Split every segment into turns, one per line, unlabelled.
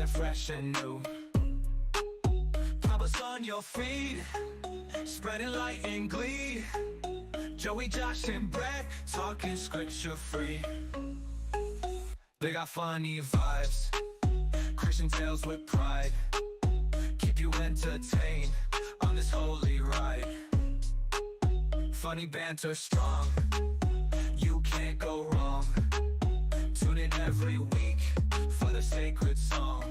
feeling fresh and new. Papa's on your feet, spreading light and glee. Joey, Josh, and Brett, talking scripture free. They got funny vibes, Christian tales with pride. Keep you entertained on this holy ride. Funny banter strong, you can't go wrong. Tune in every week for the sacred song.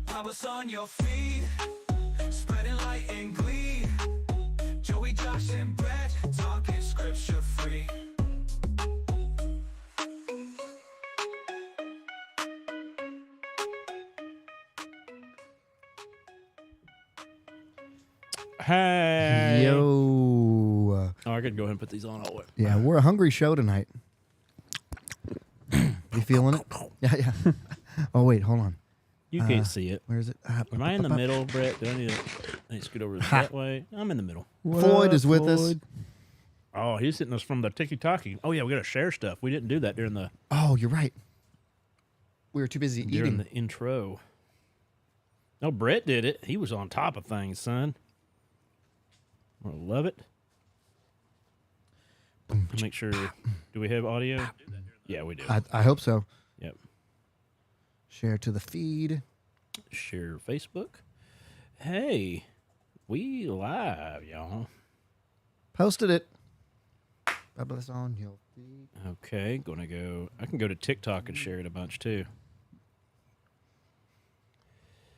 Papa's on your feet, spreading light and glee. Joey, Josh, and Brett, talking scripture free.
Hey.
Yo.
Oh, I could go ahead and put these on all the way.
Yeah, we're a hungry show tonight. You feeling it? Yeah. Oh, wait, hold on.
You can't see it.
Where is it?
Am I in the middle, Brett? Do I need to scoot over that way? I'm in the middle.
Floyd is with us.
Oh, he's hitting us from the tiki-taki. Oh, yeah, we got to share stuff. We didn't do that during the
Oh, you're right. We were too busy
during
eating.
the intro. No, Brett did it. He was on top of things, son. I love it. Make sure. Do we have audio? Yeah, we do.
I hope so.
Yep.
Share to the feed.
Share Facebook. Hey, we live, y'all.
Posted it. Publish on your feed.
Okay, gonna go. I can go to TikTok and share it a bunch too.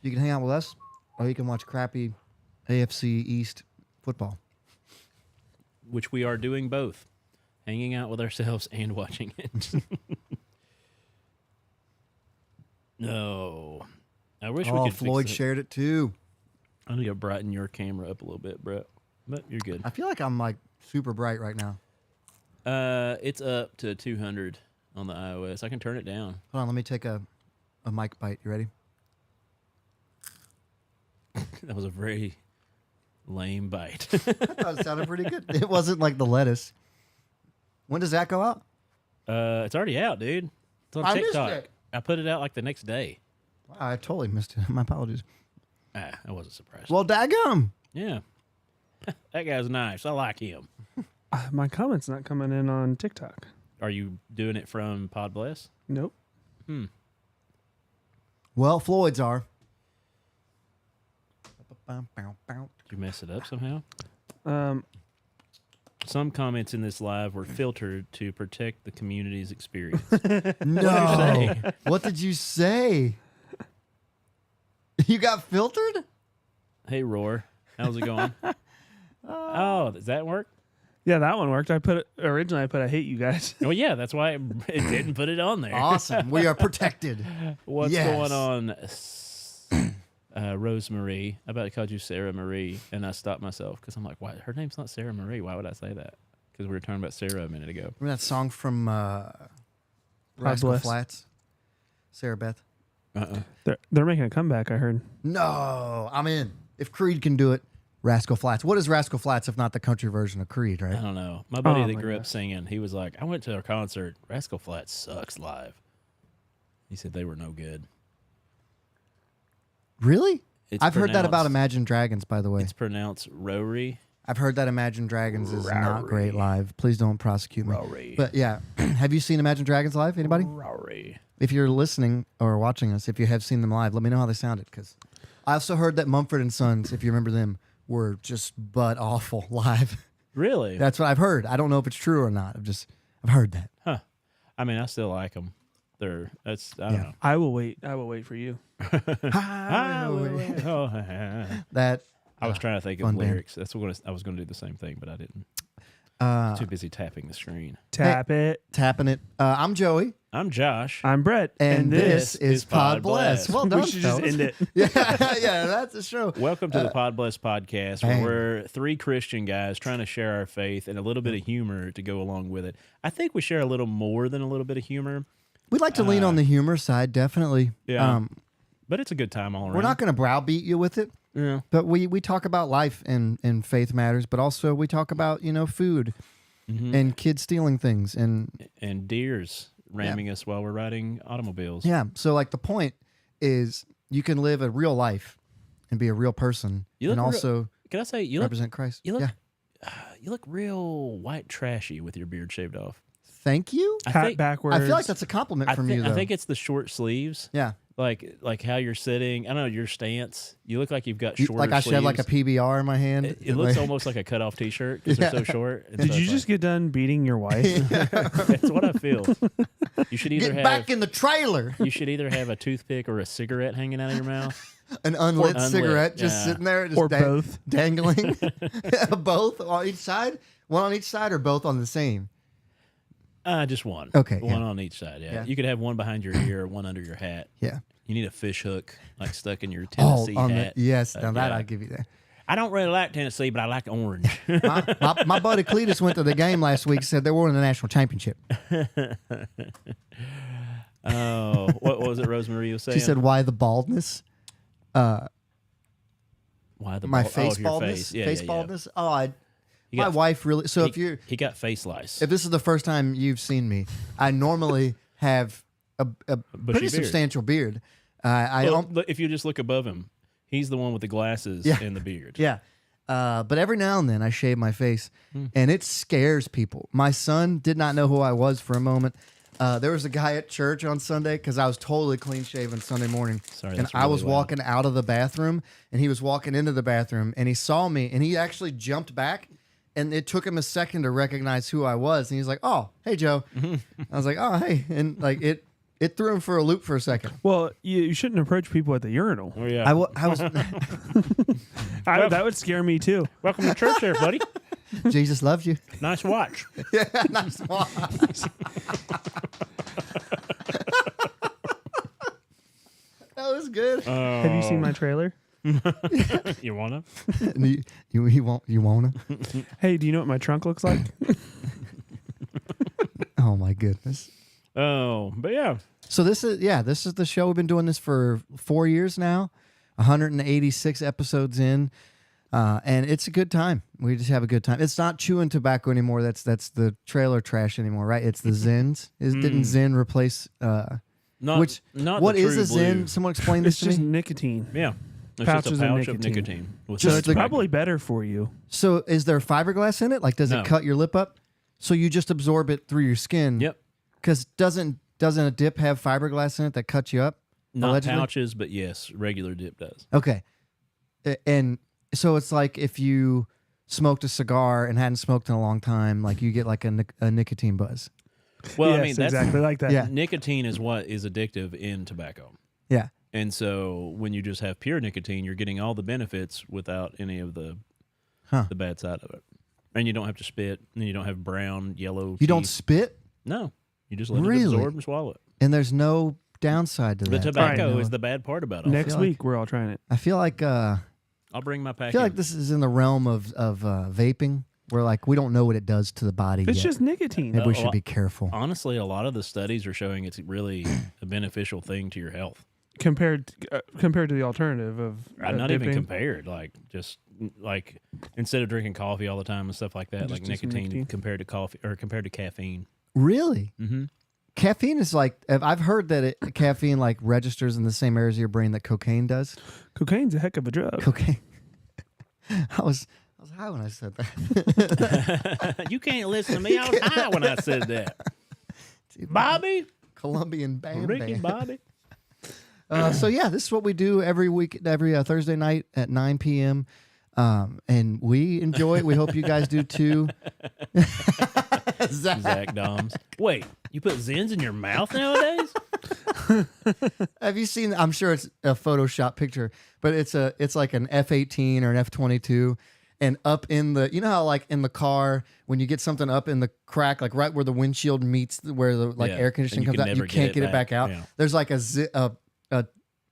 You can hang out with us, or you can watch crappy AFC East football.
Which we are doing both. Hanging out with ourselves and watching it. No. I wish we
Oh,
could
Floyd
fix it.
shared it too.
I need to brighten your camera up a little bit, Brett. But you're good.
I feel like I'm like super bright right now.
It's up to 200 on the iOS. I can turn it down.
Hold on, let me take a mic bite. You ready?
That was a very lame bite.
I thought it sounded pretty good. It wasn't like the lettuce. When does that go out?
It's already out, dude. It's on
I missed
TikTok.
it.
I put it out like the next day.
Wow, I totally missed it. My apologies.
I wasn't surprised.
Well, daggum.
Yeah. That guy's nice. I like him.
My comment's not coming in on TikTok.
Are you doing it from Pod Bless?
Nope.
Well, Floyd's are.
Did you mess it up somehow?
Um,
Some comments in this live were filtered to protect the community's experience.
No. What did you say? You got filtered?
Hey, Roar. How's it going? Oh, does that work?
yeah, that one worked. Originally I put I hate you guys.
Well, yeah, that's why it didn't put it on there.
Awesome. We are protected.
What's
Yes.
going on, Rosemarie? I about to call you Sarah Marie, and I stopped myself because I'm like, why? Her name's not Sarah Marie. Why would I say that? Because we were talking about Sarah a minute ago.
Remember that song from Rascal
Bless.
Flats? Sarah Beth?
They're making a comeback, I heard.
No, I'm in. If Creed can do it, Rascal Flats. What is Rascal Flats if not the country version of Creed,
I
right?
don't know. My buddy
Oh
that
my
grew up
gosh.
singing, he was like, I went to a concert. Rascal Flatts sucks live. He said they were no good.
Really?
It's
I've heard that about
pronounced-
Imagine Dragons, by the way.
It's pronounced Rory.
I've heard that Imagine Dragons is not great live. Please don't prosecute me.
Rory.
But yeah, have you seen Imagine Dragons live? Anybody?
Rory.
If you're listening or watching us, if you have seen them live, let me know how they sounded. Because I also heard that Mumford & Sons, if you remember them, were just butt awful live.
Really?
That's what I've heard. I don't know if it's true or not. I've heard that.
Huh. I mean, I still like them. I don't know.
I will wait. I will wait for you.
That
I was trying to think of
fun band.
lyrics. I was going to do the same thing, but I didn't. Too busy tapping the screen.
Tap it.
tapping it. I'm Joey,
I'm Josh.
I'm Brett.
and this is Pod Bless. Well done,
we should just
fellas.
end it.
yeah, that's the show.
Welcome to the Pod Bless podcast,
bang.
where we're three Christian guys trying to share our faith and a little bit of humor to go along with it. I think we share a little more than a little bit of humor,
We'd like to lean on the humor side, definitely.
Yeah. but it's a good time all around.
We're not going to browbeat you with it,
Yeah.
but we talk about life and faith matters, but also we talk about, food and kids stealing things. And
And deers ramming us while we're riding automobiles.
yeah, so like the point is you can live a real life and be a real person
You
and
look
also
Can I say you look
represent Christ.
you look
Yeah.
you look real white trashy with your beard shaved off.
Thank you.
I
Hat
think-
backwards.
I feel like that's a compliment from you, though.
I think it's the short sleeves.
yeah.
Like how you're sitting. I don't know your stance. You look like you've got shorter
Like I should have like a
sleeves.
PBR in my hand.
It looks almost like a cutoff T-shirt because they're so short. And
Did
so
you
it's
just get done beating your wife?
That's what I feel. You should either
Get
have
back in the trailer.
you should either have a toothpick or a cigarette hanging out of your mouth.
An unlit
unlit,
cigarette just
yeah.
sitting there, just
Or both.
dangling. Both on each side. One on each side, or both on the same.
Just one.
Okay,
one
yeah.
on each side. Yeah.
Yeah.
You could have one behind your ear, one under your hat.
Yeah.
You need a fish hook like stuck in your
Oh,
Tennessee
on
hat.
the yes. Now that
yeah.
I'll give you that.
I don't really like Tennessee, but I like orange.
My buddy Cletus went to the game last week. Said they were in the national championship.
Oh, what was it, Rosemary was saying?
She said, "Why the baldness?
"Why the
My
bald-
face
of your
baldness.
Face, yeah,
face
yeah,
baldness. Oh, I.
You
My
got-
wife really. So if you
he got face lice.
if this is the first time you've seen me, I normally have a pretty
beard.
substantial beard. I
Well,
don't.
look, if you just look above him, he's the one with the glasses
Yeah.
and the beard.
Yeah. But every now and then I shave my face,
Hmm.
and it scares people. My son did not know who I was for a moment. There was a guy at church on Sunday because I was totally clean shaven Sunday morning.
Sorry,
and
that's
I
really
was
loud.
walking out of the bathroom, and he was walking into the bathroom, and he saw me, and he actually jumped back, and it took him a second to recognize who I was, and he's like, "Oh, hey, Joe." I was like, "Oh, hey," and like it threw him for a loop for a second.
Well, you shouldn't approach people at the urinal.
Oh yeah.
I was
That would scare me too.
Welcome to church, there, buddy.
Jesus loves you.
Nice watch.
Nice watch. That was good.
Have you seen my trailer?
You wanna?
You wanna?
Hey, do you know what my trunk looks like?
Oh my goodness.
Oh, but yeah.
So this is the show. We've been doing this for 4 years now, 186 episodes in, and it's a good time. We just have a good time. It's not chewing tobacco anymore. That's the trailer trash anymore, right? It's the Zins. Didn't Zin replace?
Not
What
the
is
true
a Zin?
blue.
Someone explain
It's
this to
just
me.
nicotine.
Yeah. It's
Pouches
just a
of
pouch of
nicotine.
nicotine. With
Just
some
It's
the-
tobacco.
probably better for you.
So is there fiberglass in it? Like, does
No.
it cut your lip up? So you just absorb it through your skin.
Yep.
Because doesn't a dip have fiberglass in it that cuts you up?
Not
allegedly?
pouches, but yes, regular dip does.
Okay. And so it's like if you smoked a cigar and hadn't smoked in a long time, like you get like a nicotine buzz.
Well,
yes,
I mean, that's
exactly like that.
Yeah.
nicotine is what is addictive in tobacco.
Yeah.
And so when you just have pure nicotine, you're getting all the benefits without any of the bad side of it. And you don't have to spit, and you don't have brown, yellow
You don't
teeth.
spit,
No. You just let it
Really?
absorb and swallow it.
and there's no downside to
The
that.
tobacco
Noah.
is the bad part about it.
Next
feel
week, we're all trying it.
I feel like
I'll bring my
I
pack
feel
in.
like this is in the realm of vaping, where like we don't know what it does to the body
It's
yet.
just nicotine.
Maybe we
a
should
lot-
be careful.
Honestly, a lot of the studies are showing it's really a beneficial thing to your health.
compared to the alternative of
Not even
dipping.
compared. Like just like instead of drinking coffee all the time and stuff like that,
Just
like
do some
nicotine,
nicotine.
compared to coffee or compared to caffeine.
Really?
Mm-hmm.
Caffeine is like I've heard that caffeine like registers in the same areas of your brain that cocaine does.
Cocaine's a heck of a drug.
Cocaine. I was high when I said that.
You can't listen to me. I was high when I said that. Bobby,
Colombian Bam
Ricky,
Bam.
Bobby.
So yeah, this is what we do every week, every Thursday night at 9 p.m. And we enjoy it. We hope you guys do too.
Zach Doms. Wait, you put Zins in your mouth nowadays?
Have you seen? I'm sure it's a Photoshop picture, but it's like an F-18 or an F-22, and up in the how like in the car when you get something up in the crack, like right where the windshield meets where the
Yeah,
air conditioning
and you
comes
can
out, you
never
can't get it back out.
Yeah.
There's like a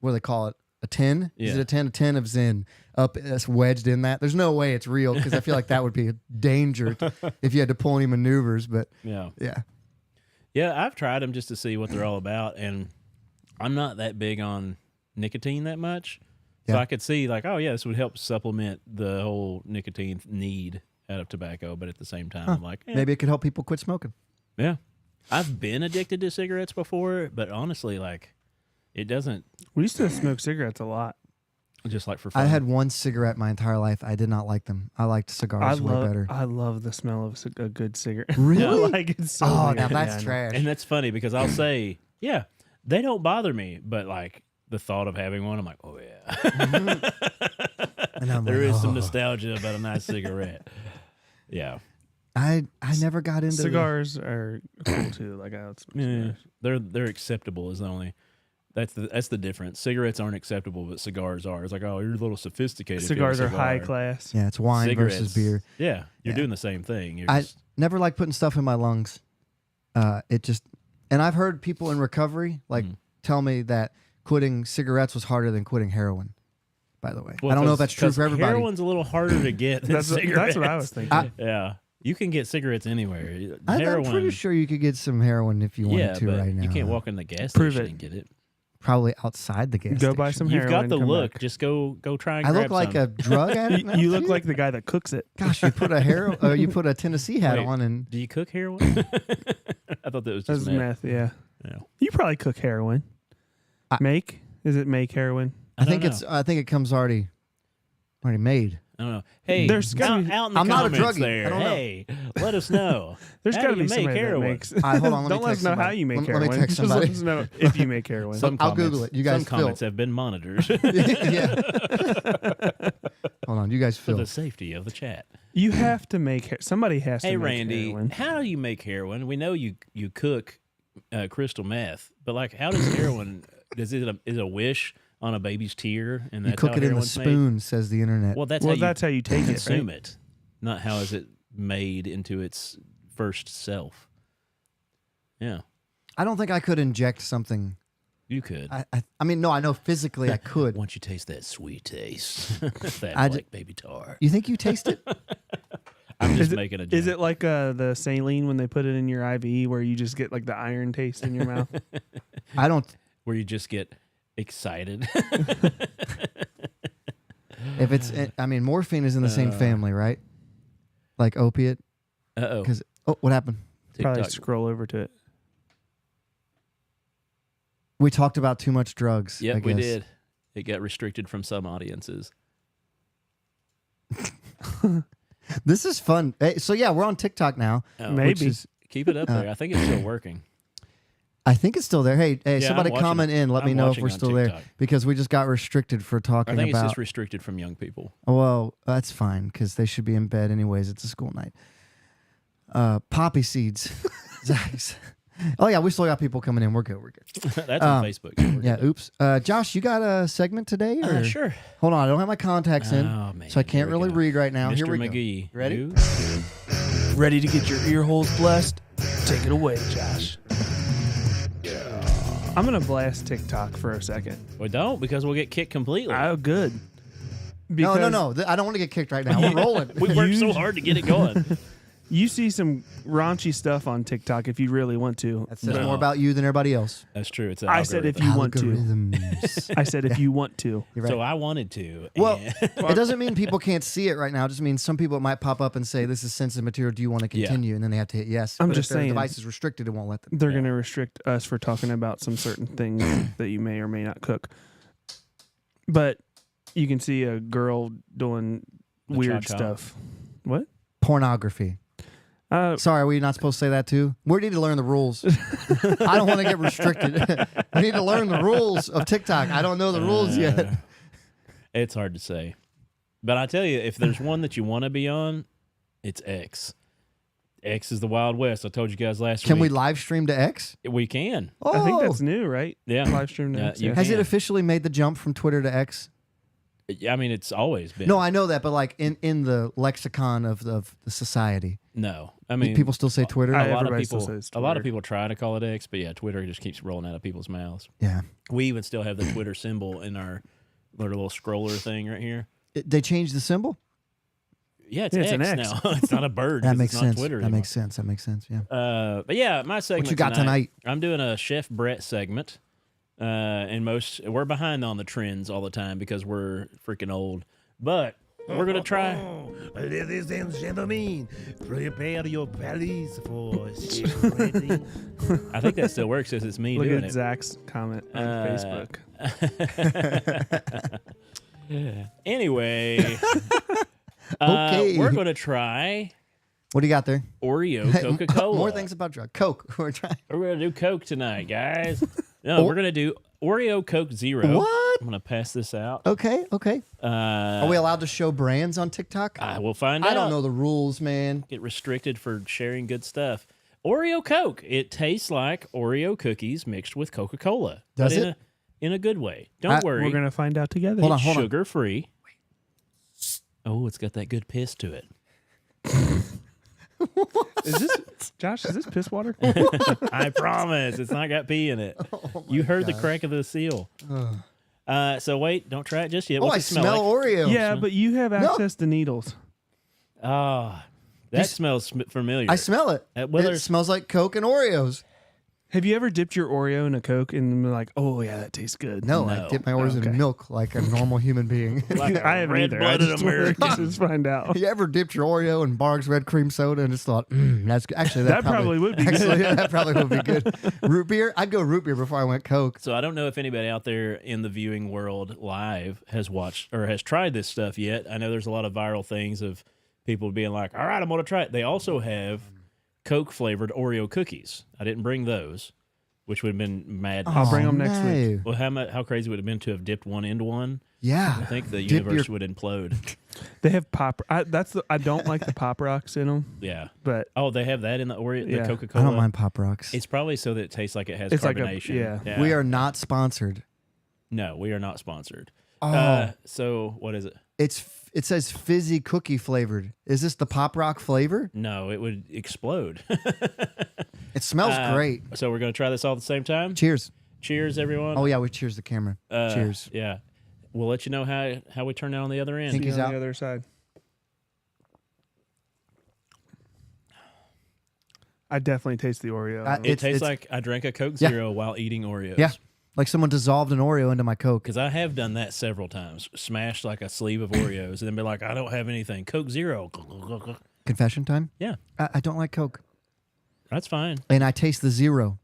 what do they call it? A tin? Is
Yeah.
it a tin? A tin of Zin up that's wedged in that. There's no way it's real because I feel like that would be a danger if you had to pull any maneuvers. But
Yeah.
yeah,
Yeah, I've tried them just to see what they're all about, and I'm not that big on nicotine that much. So
Yeah.
I could see like, oh yeah, this would help supplement the whole nicotine need out of tobacco, but at the same time, I'm like,
maybe it could help people quit smoking.
yeah. I've been addicted to cigarettes before, but honestly, like It doesn't.
We used to smoke cigarettes a lot.
Just like for fun.
I had one cigarette my entire life. I did not like them. I liked cigars way better.
I love the smell of a good cigarette.
Really?
I like it so
Oh,
weird.
now that's
Yeah, I know.
trash.
And that's funny because I'll say, yeah, they don't bother me, but like the thought of having one, I'm like, oh yeah.
And I'm
There
like,
is some
oh.
nostalgia about a nice cigarette. Yeah.
I never got into
Cigars are cool too. Like I would smoke
Yeah.
cigars.
They're acceptable is the only that's the difference. Cigarettes aren't acceptable, but cigars are. It's like, oh, you're a little sophisticated. if you have a
Cigars are high
cigar.
class.
Yeah, it's wine
Cigarettes,
versus beer.
Yeah, you're
Yeah.
doing the same thing. You're
I
just,
never like putting stuff in my lungs. It just, and I've heard people in recovery like tell me that quitting cigarettes was harder than quitting heroin. By the way,
well,
I don't know if
'cause-
that's true
'cause
for everybody.
Heroin's a little harder to get than
That's
cigarettes.
what I was thinking.
Yeah, you can get cigarettes anywhere.
I'm
Heroin,
pretty sure you could get some heroin if you wanted
yeah,
to
but
right now.
you can't walk in the gas
Prove
station
it.
and get it.
Probably outside the gas
Go
station.
buy some
You've
heroin.
got the
come
look.
back.
Just go try and
I
grab
look like
some.
a drug addict. now,
You look
too?
like the guy that cooks it.
Gosh, you put you put a Tennessee hat
Wait.
on, and
Do you cook heroin? I thought that was
That's
just
meth. Yeah.
Yeah.
You probably cook heroin. Make? Is it make heroin?
I
don't
think
know.
I think it comes already made.
I don't know. Hey,
There's gotta be-
out in the
I'm not a
comments
druggie.
there.
I don't know.
Hey, let us know.
There's
How
got to
do you
be
make
somebody
heroin?
that makes.
Hold on, let me
Don't let us
text
know how
somebody.
you make
Let me
heroin.
text
Just
somebody.
let us know if you make heroin.
Some
I'll
comments,
Google it. You guys
some comments
fill.
have been monitored
Yeah. Hold on, you guys
for
fill.
the safety of the chat.
You have to make somebody has to
Hey,
make
Randy,
heroin.
how do you make heroin? We know you cook crystal meth, but like, how does heroin? Is it a wish on a baby's tear, and
You
that's
cook
how
it in the
heroin's made?
spoon, says the internet.
Well, that's
Well,
how
that's how you take it.
consume
Right?
it, not how is it made into its first self. Yeah,
I don't think I could inject something.
you could.
I mean, no, I know physically I could.
Once you taste that sweet taste, that
I
like baby tar.
You think you taste it?
I'm just
Is it,
making a joke.
is it like the saline when they put it in your IV where you just get like the iron taste in your mouth?
I don't.
where you just get excited?
If it's, I mean, morphine is in the same family, right? Like opiate.
Uh-oh.
Because what happened?
Probably
TikTok.
scroll over to it.
We talked about too much drugs. I
Yep, we
guess.
did. It got restricted from some audiences.
This is fun. Hey, so yeah, we're on TikTok now.
Oh,
Maybe.
Which is,
Keep it up there. I think it's still working.
I think it's still there. Hey,
Yeah,
somebody
I'm watching
comment
it.
in. Let me
I'm
know if
watching
we're
on
still there
TikTok.
because we just got restricted for
I
talking
think it's
about.
just restricted from young people.
Well, that's fine because they should be in bed anyways. It's a school night. Poppy seeds. Zach's. Oh yeah, we still got people coming in. We're good. We're good.
That's on Facebook. We're
Yeah.
good.
Oops. Josh, you got a segment today? Or?
Sure.
Hold on, I don't have my contacts in,
Oh, man.
so I can't
Here we
really
go.
read right now.
Mr.
Here we
McGee.
go. Ready?
You?
Ready to get your ear holes blessed? Take it away, Josh. I'm gonna blast TikTok for a second.
Well, don't, because we'll get kicked completely.
Oh, good.
No,
Because
no. I don't want to get kicked right now. We're rolling.
We worked so
You-
hard to get it going.
You see some raunchy stuff on TikTok if you really want to.
That says
No.
more about you than everybody else.
That's true. It's an
I said if
algorithm.
you want to.
Algorithms.
I said if you want to.
You're right.
So I wanted to.
Well,
and-
it doesn't mean people can't see it right now. It just means some people might pop up and say, "This is sensitive material. Do you want to
Yeah.
continue?" And then they have to hit yes.
I'm
But
just
if their
saying.
device is restricted, it won't let them.
They're going to restrict us for talking about some certain things that you may or may not cook. But you can see a girl doing
The
weird
cha-cha.
stuff. What?
Pornography. Sorry, are we not supposed to say that too? We need to learn the rules. I don't want to get restricted. We need to learn the rules of TikTok. I don't know the rules yet.
It's hard to say. But I tell you, if there's one that you want to be on, it's X. X is the Wild West. I told you guys last
Can we
week.
live stream to X?
We can.
Oh,
I think that's new, right?
Yeah.
Live stream next.
you
Yeah.
has it
can.
officially made the jump from Twitter to X?
I mean, it's always been.
No, I know that, but like in the lexicon of the society,
No. I mean,
people still say Twitter.
a lot of
Everybody still
people.
says
A lot of
Twitter.
people try to call it X, but yeah, Twitter just keeps rolling out of people's mouths.
Yeah,
We even still have the Twitter symbol in our little scroller thing right here.
they changed the symbol.
Yeah, it's,
Yeah, it's
X,
an X.
now. It's not a bird.
That
'cause
makes
it's not
sense.
Twitter
That
anymore.
makes sense. That makes sense. Yeah.
But yeah, my segment.
What you got tonight?
I'm doing a Chef Brett segment. And we're behind on the trends all the time because we're freaking old. But we're gonna try.
Ladies and gentlemen, prepare your bellies for ship ready.
I think that still works as it's me
Look
doing
at
it.
Zach's comment on Facebook.
Anyway,
Okay.
we're gonna try
What do you got there?
Oreo Coca-Cola.
More things about drug. Coke. We're trying.
We're gonna do Coke tonight, guys. No, we're gonna do Oreo Coke Zero.
What?
I'm gonna pass this out.
Okay. Are we allowed to show brands on TikTok?
I will find out.
I don't know the rules, man.
Get restricted for sharing good stuff. Oreo Coke. It tastes like Oreo cookies mixed with Coca-Cola.
Does
but
it?
In a good way. Don't worry.
We're going to find out together.
Hold on.
Sugar free. Oh, it's got that good piss to it.
Is this, Josh, is this piss water?
I promise. It's not got pee in it. You heard the crack of the seal. So wait, don't try it just yet.
Oh,
What's
I
it smell
smell
like?
Oreo.
Yeah, but you have access to needles.
That smells familiar.
I smell it.
well,
It
there's-
smells like Coke and Oreos.
Have you ever dipped your Oreo in a Coke and been like, oh, yeah, that tastes good?
No,
No.
I dip my Oreos
Okay.
in milk like a normal human being.
Like a
I haven't either. I
red-blooded
just wanted
American.
to just find out.
You ever dipped your Oreo in Barg's red cream soda and just thought, that's good. Actually,
That probably would be
actually,
good.
yeah, that probably would be good. Root beer? I'd go root beer before I went Coke.
So I don't know if anybody out there in the viewing world live has watched or has tried this stuff yet. I know there's a lot of viral things of people being like, all right, I'm going to try it. They also have Coke flavored Oreo cookies. I didn't bring those, which would have been mad.
I'll bring 'em next week.
Well, how crazy would it have been to have dipped one into one?
Yeah.
I think the
Dip
universe
your-
would implode.
They have pop. I don't like the Pop Rocks in them,
Yeah.
but
Oh, they have that in the Oreo,
Yeah.
the
I
Coca-Cola.
don't mind Pop Rocks.
It's probably so that it tastes like it has
It's like a-
carbonation.
yeah.
We are not sponsored.
No, we are not sponsored.
Oh.
So what is it?
It says fizzy cookie flavored. Is this the Pop Rock flavor?
No, it would explode.
It smells great.
So we're going to try this all at the same time.
Cheers.
Cheers, everyone.
Oh, yeah, we cheers the camera. Cheers.
Yeah. We'll let you know how we turn out on the other end.
Think- Pinky's
on
out.
the other side. I definitely taste the Oreo.
It tastes
it's-
like I drank a Coke
Yeah.
Zero while eating Oreos.
Yeah. Like someone dissolved an Oreo into my Coke.
Because I have done that several times. Smashed like a sleeve of Oreos and then be like, I don't have anything. Coke Zero.
Confession time?
Yeah,
I don't like Coke.
that's fine.
And I taste the zero.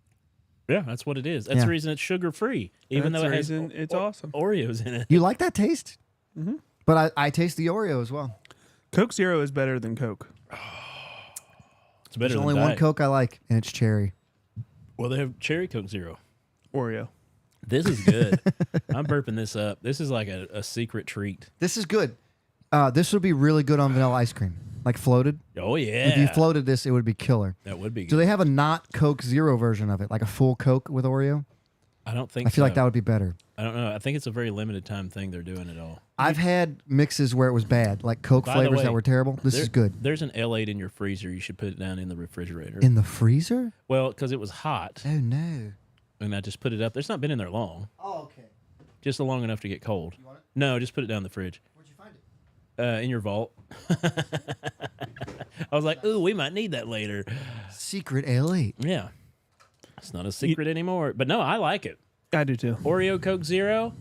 Yeah, that's what it is. That's
Yeah.
the reason it's sugar free, even
That's
though
the
it has
reason it's awesome.
Oreos in it.
You like that taste? Mm-hmm. But I taste the Oreo as well.
Coke Zero is better than Coke.
It's better
There's
than
only one
Diet.
Coke I like, and it's cherry.
Well, they have cherry Coke Zero.
Oreo.
This is good. I'm burping this up. This is like a secret treat.
This is good. This would be really good on vanilla ice cream, like floated.
Oh, yeah.
If you floated this, it would be killer.
That would be good.
Do they have a not Coke Zero version of it, like a full Coke with Oreo?
I don't think
I feel like
so.
that would be better.
I don't know. I think it's a very limited time thing they're doing it all.
I've had mixes where it was bad, like Coke
By the
flavors
way,
that were terrible. This is good.
There's an L8 in your freezer. You should put it down in the refrigerator.
In the freezer?
Well, because it was hot,
Oh, no.
and I just put it up. There's not been in there long.
Oh, okay.
Just long enough to get cold.
want it?
No, just put it down in the fridge.
Where'd you find it?
In your vault. I was like, ooh, we might need that later.
Secret L8.
Yeah. It's not a secret anymore. But no, I like it.
I do too.
Oreo Coke Zero,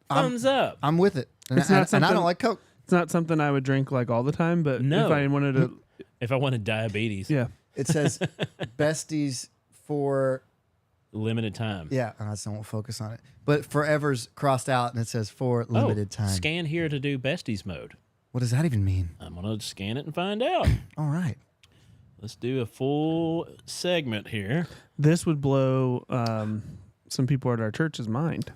thumbs up.
I'm with it. And,
It's not
and I
something-
don't like Coke.
It's not something I would drink like all the time, but
No.
if I wanted to,
If I wanted diabetes,
yeah.
It says besties for,
limited time.
yeah, I just won't focus on it. But forever's crossed out and it says for limited time.
Scan here to do besties mode.
What does that even mean?
I'm going to scan it and find out.
All right.
Let's do a full segment here.
This would blow some people at our church's mind.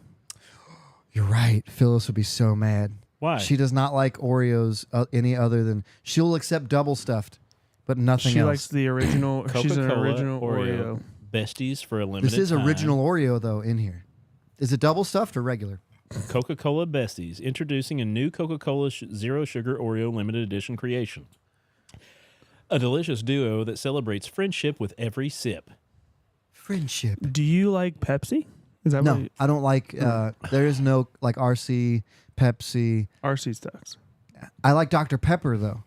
You're right. Phyllis would be so mad.
Why?
She does not like Oreos any other than she'll accept double stuffed, but nothing
She
else.
likes the original. She's an
Coca-Cola,
original Oreo.
Besties for a limited
This is
time.
original Oreo though in here. Is it double stuffed or regular?
Coca-Cola Besties, introducing a new Coca-Cola Zero Sugar Oreo limited edition creation. A delicious duo that celebrates friendship with every sip.
Friendship.
Do you like Pepsi? Is that
No,
what
I don't like. There is no like RC, Pepsi.
RC stocks?
I like Dr Pepper though,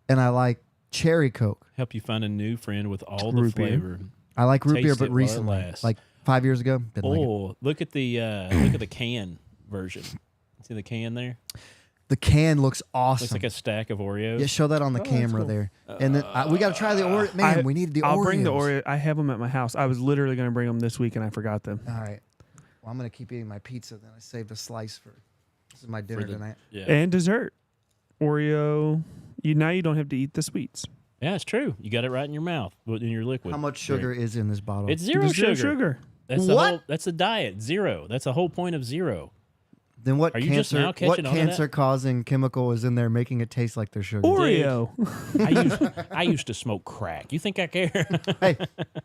and I like Cherry Coke.
Help you find a new friend with all the
Root beer.
flavor.
I like root
Taste
beer,
it
but
while it
recently,
lasts.
like 5 years ago, didn't like it.
Oh, look at the can version. See the can there?
The can looks awesome.
Looks like a stack of Oreos.
Yeah, show that on the camera
cool.
there. And then we got to try the Oreo. Man, we need the Oreos.
I'll bring the Oreo. I have them at my house. I was literally going to bring them this week, and I forgot them.
All right. Well, I'm going to keep eating my pizza. Then I saved a slice for. This is my dinner tonight.
Yeah.
And dessert. Oreo. Now you don't have to eat the sweets.
Yeah, it's true. You got it right in your mouth, in your liquid.
How much sugar is in this bottle?
It's zero sugar. That's the
What?
whole. That's the diet. Zero. That's the whole point of zero.
Then what
Are you just now catching
what
on to that?
cancer-causing chemical is in there making it taste like there's sugar?
Oreo.
I used to smoke crack. You think I care?
Hey,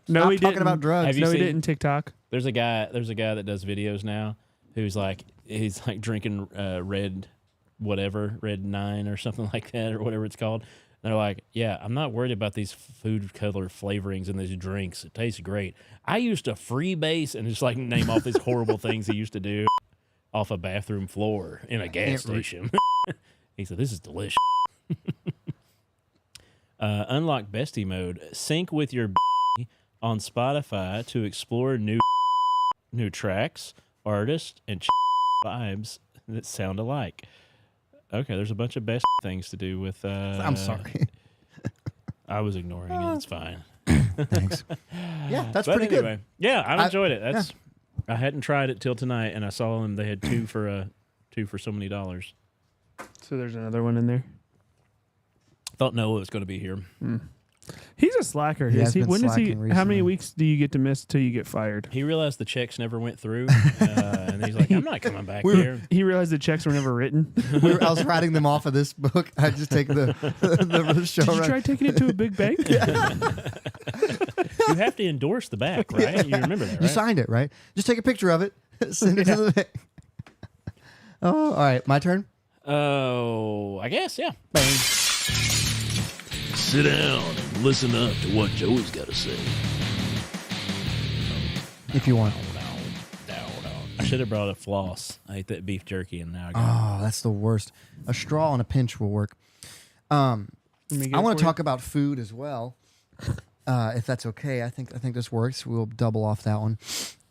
No,
stop
he
talking
didn't.
about drugs.
Have you
No, he
seen-
didn't. TikTok.
There's a guy that does videos now who's like he's like drinking red 9 or something like that or whatever it's called. And they're like, yeah, I'm not worried about these food color flavorings in these drinks. It tastes great. I used to freebase and just like name off these horrible things he used to do off a bathroom floor in a gas station. He said, this is delicious. Unlock bestie mode. Sync with your on Spotify to explore new tracks, artists, and vibes that sound alike. Okay, there's a bunch of best things to do with.
I'm sorry.
I was ignoring it. It's fine.
Thanks. Yeah, that's
But
pretty
anyway,
good.
yeah, I enjoyed it. That's I hadn't tried it till tonight, and I saw them. They had two for so many dollars.
So there's another one in there.
Thought Noah was going to be here.
He's a slacker.
He has been
When is he?
slacking
How many
recently.
weeks do you get to miss till you get fired?
He realized the checks never went through, and he's like, "I'm not coming back here."
He realized the checks were never written.
I was writing them off of this book. I just take the show.
Did you
right-
try taking it to a big bank?
You have to endorse the back, right? You remember that, right?
You signed it, right? Just take a picture of it. Send it to the bank. Oh, all right. My turn.
Oh, I guess, yeah.
Bang.
Sit down and listen up to what Joey's got to say.
If you want.
I should have brought a floss. I ate that beef jerky, and now I got
Oh, that's the worst. A straw and a pinch will work. I want to talk about food as well, if that's okay. I think this works. We'll double off that one.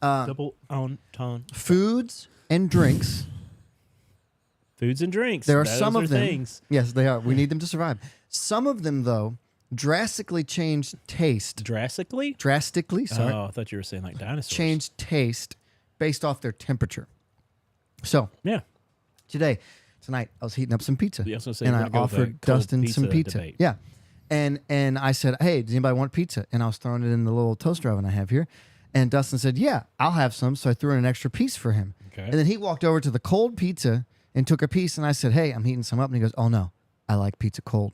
double on ton.
Foods and drinks.
Foods and drinks.
There are
Those
some of them.
things.
Yes, they are. We need them to survive. Some of them, though, drastically change taste.
Drastically?
Drastically, sorry.
Oh, I thought you were saying like dinosaurs.
Change taste based off their temperature. So
Yeah.
tonight, I was heating up some pizza,
Yeah, I was gonna say,
and
we're
I
gonna go with
offered
the cold
Dustin some
pizza
pizza.
debate.
Yeah, and I said, "Hey, does anybody want pizza?" And I was throwing it in the little toaster oven I have here, and Dustin said, "Yeah, I'll have some." So I threw in an extra piece for him,
Okay.
and then he walked over to the cold pizza and took a piece, and I said, "Hey, I'm heating some up," and he goes, "Oh no, I like pizza cold,"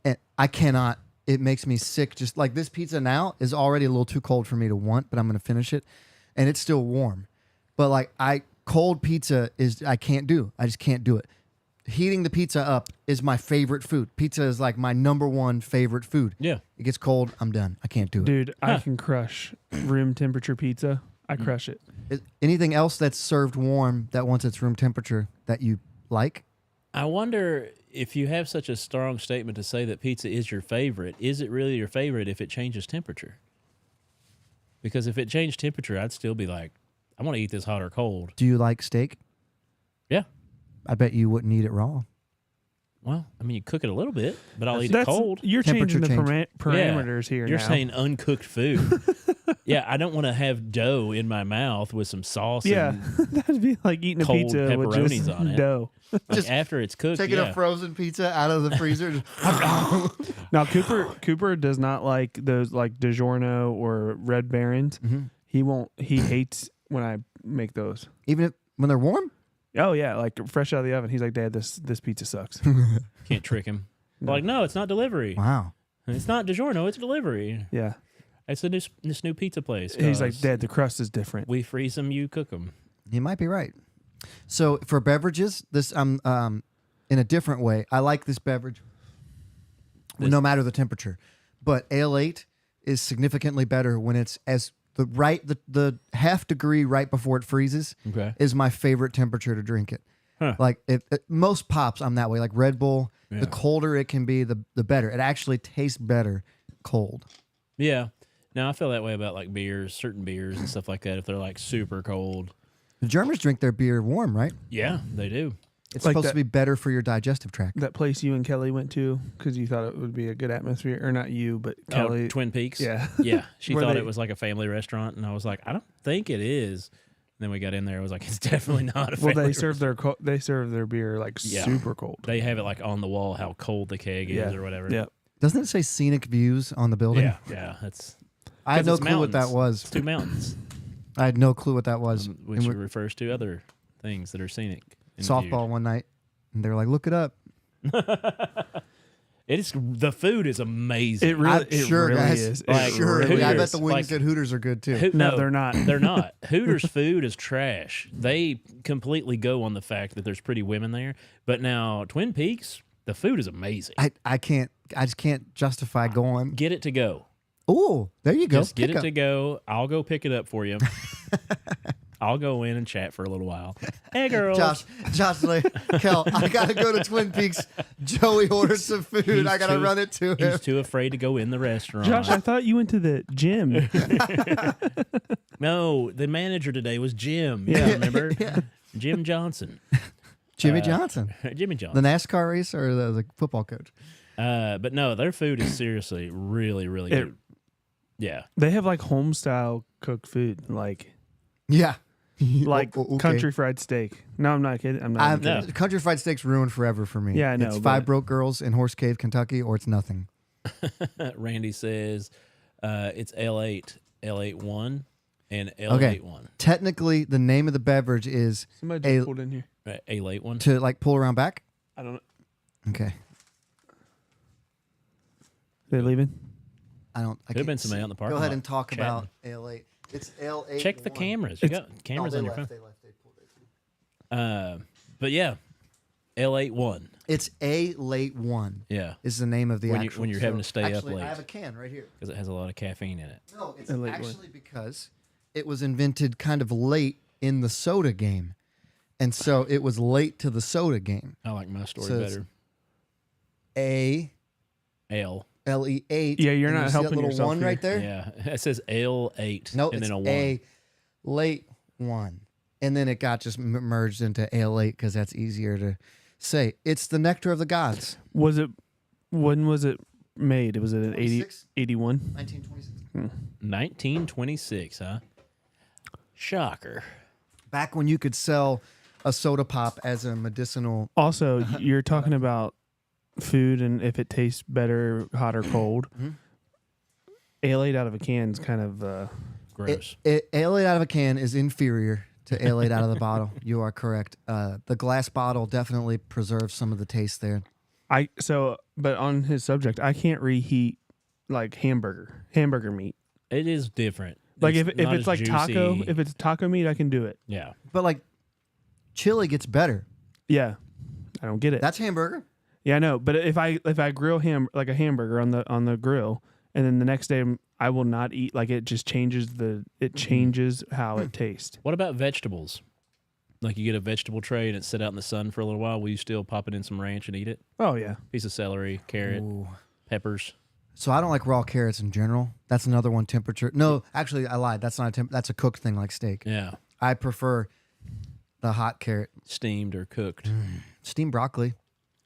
and I cannot. It makes me sick. Just like this pizza now is already a little too cold for me to want, but I'm going to finish it, and it's still warm. But like cold pizza is I can't do. I just can't do it. Heating the pizza up is my favorite food. Pizza is like my number one favorite food.
Yeah.
It gets cold, I'm done. I can't do it.
Dude, I can crush room temperature pizza. I crush it.
Anything else that's served warm that once it's room temperature that you like?
I wonder if you have such a strong statement to say that pizza is your favorite, is it really your favorite if it changes temperature? Because if it changed temperature, I'd still be like, I want to eat this hot or cold.
Do you like steak?
Yeah.
I bet you wouldn't eat it raw.
Well, I mean, you cook it a little bit, but I'll eat it cold.
You're
Temperature
changing the
change.
parameters here
You're
now.
saying uncooked food. Yeah, I don't want to have dough in my mouth with some sauce
Yeah,
and
that'd be like eating a
cold
pizza with
pepperonis
just
on it.
dough.
like after it's cooked.
Taking
yeah.
a frozen pizza out of the freezer.
Now Cooper does not like those like DiGiorno or Red Barons. He won't. He hates when I make those.
Even when they're warm?
Oh yeah, like fresh out of the oven. He's like, Dad, this pizza sucks.
Can't trick him. Like, no, it's not delivery.
Wow.
It's not DiGiorno, it's delivery.
Yeah.
It's this new pizza place.
He's like,
'cause
Dad, the crust is different.
we freeze them, you cook them.
He might be right. So for beverages, this in a different way. I like this beverage no matter the temperature. But Ale 8 is significantly better when it's as the half degree right before it freezes
Okay.
is my favorite temperature to drink it.
Huh.
Like most pops, I'm that way. Like Red Bull,
Yeah.
the colder it can be, the better. It actually tastes better cold.
Yeah. Now I feel that way about like beers, certain beers and stuff like that. If they're like super cold.
The Germans drink their beer warm, right?
Yeah, they do.
It's
Like
supposed
that-
to be better for your digestive tract.
That place you and Kelly went to because you thought it would be a good atmosphere, or not you, but
Oh,
Kelly.
Twin Peaks.
Yeah.
Yeah. She
Where
thought
they-
it was like a family restaurant, and I was like, I don't think it is. And then we got in there. I was like, it's definitely not a
Well,
family
they serve their they serve their beer like
Yeah.
super cold.
They have it like on the wall how cold the keg is
Yeah.
or whatever.
Yeah.
Doesn't it say scenic views on the building?
Yeah. Yeah. That's
I had
'cause
no
it's
clue what that
mountains.
was.
It's two mountains,
I had no clue what that was.
which
And we're-
refers to other things that are scenic. and
softball one night, and they were like, "Look it up."
It is the food is amazing.
It really,
I'm sure,
really
guys.
is. It
Like,
Sure,
really
I
Hooters,
bet the wings
like-
at Hooters are good too.
No, they're not.
They're not. Hooters food is trash. They completely go on the fact that there's pretty women there. But now Twin Peaks, the food is amazing.
I just can't justify going.
Get it to go.
Oh, there you go.
Just get
Pick
it
up.
to go. I'll go pick it up for you. I'll go in and chat for a little while. Hey, girls.
Josh, like, Kel, I gotta go to Twin Peaks. Joey ordered some food.
He's
I gotta
too-
run it to him.
He's too afraid to go in the restaurant.
Josh, I thought you went to the gym.
No, the manager today was Jim.
Yeah.
You remember? Jim Johnson.
Jimmy Johnson,
Jimmy
the
Johnson.
NASCAR racer or the football coach.
But no, their food is seriously really, really
It-
good. Yeah.
They have like home style cooked food, like
Yeah,
okay. Country fried steak. No, I'm not kidding. I'm not.
No.
Country fried steak's ruined forever for me.
Yeah, I know,
It's
but-
Five Broke Girls in Horse Cave, Kentucky, or it's nothing.
Randy says it's L8, L81, and L81.
Technically, the name of the beverage is
Somebody
A-
just pulled in here.
A late one.
to like pull around back.
I don't know.
Okay,
They leaving?
I don't. I
Could have been
can't
somebody
see.
out in the parking
Go ahead
lot
and talk
chatting.
about L8. It's L8.
Check the cameras. You got cameras on your phone.
They left. They pulled it.
But yeah, L81.
It's A late one.
Yeah,
Is the name of the
When you-
actual.
when you're having to stay up
actually,
late.
I have a can right here.
because it has a lot of caffeine in it.
No, it's
A late one.
actually because it was invented kind of late in the soda game, and so it was late to the soda game.
I like my story
So it's-
better.
A
L.
LE8.
Yeah, you're
and
not
you see
helping
that little
yourself
one
here.
right there.
Yeah, it says L8
No,
and
it's
then a 1.
A late one, and then it got just merged into Ale8 because that's easier to say. It's the nectar of the gods.
Was it? When was it made? Was it an 80,
26?
81?
1926.
1926, huh? Shocker.
Back when you could sell a soda pop as a medicinal.
Also, you're talking about food and if it tastes better, hot or cold.
Mhm.
Ale-8 out of a can is kind of
Gross.
Ale8 out of a can is inferior to Ale8 out of the bottle. You are correct. The glass bottle definitely preserves some of the taste there.
but on his subject, I can't reheat like hamburger meat.
It is different.
Like
It's
if
not
it's
as
like taco,
juicy.
if it's taco meat, I can do it.
Yeah.
But like, chili gets better.
Yeah, I don't get it.
That's hamburger.
Yeah, I know. But if I grill like a hamburger on the grill, and then the next day I will not eat. Like it just changes how it tastes.
What about vegetables? Like you get a vegetable tray and it's sit out in the sun for a little while. Will you still pop it in some ranch and eat it?
Oh yeah,
Piece of celery, carrot,
Ooh.
peppers.
So I don't like raw carrots in general. That's another one temperature. No, actually, I lied. That's not that's a cooked thing like steak.
Yeah.
I prefer the hot carrot.
Steamed or cooked.
Steamed broccoli.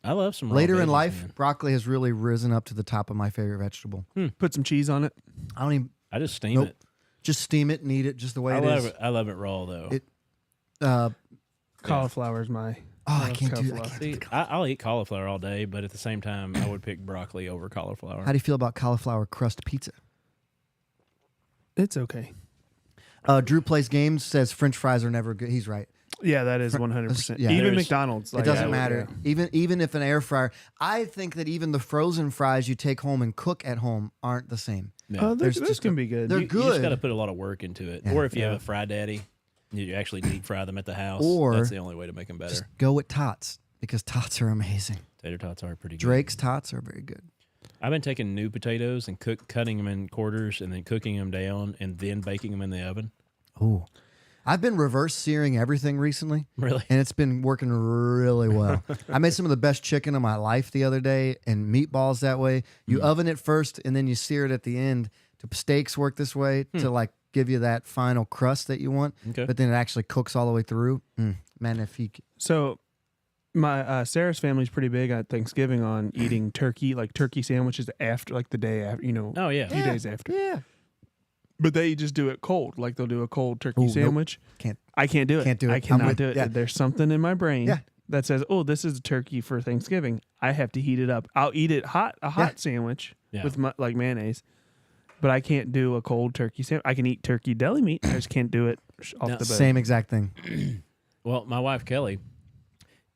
I love some raw
Later in
veggies,
life,
man.
broccoli has really risen up to the top of my favorite vegetable.
put some cheese on it.
I don't even
I just steam
Nope.
it.
just steam it and eat it just the way
I
it
love
is.
it. I love it raw though.
It-
Cauliflower is my.
I
love
can't do. I
cauliflower.
can't.
See, I'll eat cauliflower all day, but at the same time, I would pick broccoli over cauliflower.
How do you feel about cauliflower crust pizza?
It's okay.
Drew Plays Games says French fries are never good. He's right.
Yeah, that is 100%.
Yeah.
Even
There's-
McDonald's.
It
like,
doesn't
I would-
matter.
yeah.
Even if an air fryer, I think that even the frozen fries you take home and cook at home aren't the same.
Yeah.
There's
Those
just
can
a-
be good.
they're
You just
good.
got to put a lot of work into it.
Yeah.
Or if you
Yeah.
have a fry daddy, you actually deep fry them at the house.
Or
that's the only way to make them better.
Just go with tots because tots are amazing.
Tater tots are pretty good.
Drake's tots are very good.
I've been taking new potatoes and cutting them in quarters and then cooking them down and then baking them in the oven.
Ooh. I've been reverse searing everything recently,
Really?
and it's been working really well. I made some of the best chicken of my life the other day, and meatballs that way. You oven it first, and then you sear it at the end. Steaks work this way to like give you that final crust that you want,
Okay.
but then it actually cooks all the way through. Magnifique.
So My Sarah's family's pretty big at Thanksgiving on eating turkey, like turkey sandwiches after, like the day after,
Oh yeah.
a few days after.
Yeah.
But they just do it cold. Like they'll do a cold turkey
Ooh, nope.
sandwich.
Can't.
I can't do it.
Can't do it.
I
I'm
cannot
with-
do it.
yeah.
There's something in my brain
Yeah.
that says, "Oh, this is a turkey for Thanksgiving." I have to heat it up. I'll eat it hot, a hot sandwich
Yeah.
with like mayonnaise. But I can't do a cold turkey sandwich. I can eat turkey deli meat. I just can't do it off
No,
the boat.
Same exact thing.
Well, my wife Kelly,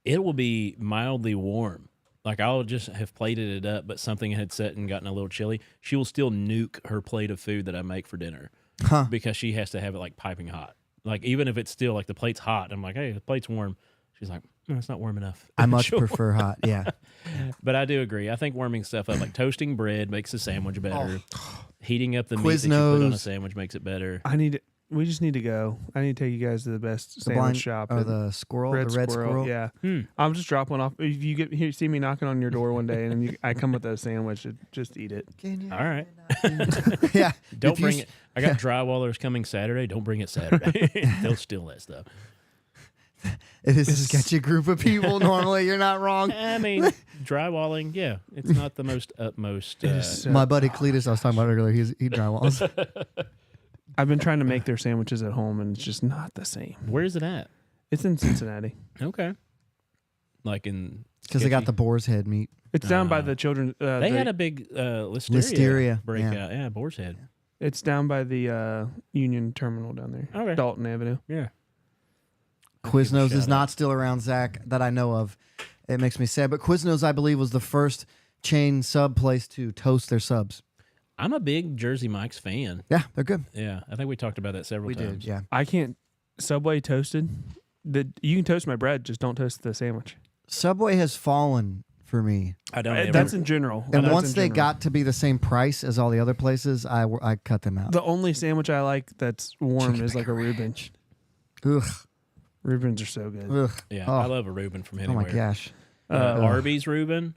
it will be mildly warm. Like I'll just have plated it up, but something had set and gotten a little chilly. She will still nuke her plate of food that I make for dinner
Huh.
because she has to have it like piping hot. Like even if it's still like the plate's hot, I'm like, hey, the plate's warm. She's like, no, it's not warm enough.
I much
Sure.
prefer hot. Yeah.
But I do agree. I think warming stuff up, like toasting bread, makes the sandwich better. Heating up the meat that you put on a
Quiznos.
sandwich makes it better.
We just need to go. I need to take you guys to the best
The
sandwich
blind
shop.
or
in
the squirrel, the red squirrel.
Yeah.
Hmm.
I'll just drop one off. If you get here, see me knocking on your door one day, and I come with a sandwich, just eat it.
Can you?
All right.
Yeah.
Don't
If you
bring
s-
it. I got drywallers coming Saturday. Don't bring it Saturday. They'll steal that stuff.
It is a sketchy group of people. Normally, you're not wrong.
I mean, drywalling, yeah, it's not the most utmost.
My buddy Cletus, I was talking about earlier, he drywalls.
I've been trying to make their sandwiches at home, and it's just not the same.
Where is it at?
It's in Cincinnati.
Okay. Like in
Because they got
sketchy-
the boar's head meat.
It's down by the children.
They had a big listeria,
Listeria,
breakout.
yeah.
Yeah, Boar's Head.
It's down by the Union Terminal down there.
Okay.
Dalton Avenue.
Yeah.
Quiznos is
shout
not still around, Zach, that I know of. It makes me sad. But Quiznos, I believe, was the first chain sub place to toast their subs.
I'm a big Jersey Mike's fan.
Yeah, they're good.
Yeah, I think we talked about that several
We
times.
did, yeah.
I can't. Subway toasted. You can toast my bread, just don't toast the sandwich.
Subway has fallen for me.
I don't. ever-
That's in general.
And
That's
once
in
they
general.
got to be the same price as all the other places, I cut them out.
The only sandwich I like that's warm
Chicken
is like a
bacon
Reuben.
ranch. Ugh,
Reubens are so good.
ugh.
yeah,
Oh.
I love a Reuben from
Oh
anywhere.
my gosh.
Arby's Reuben.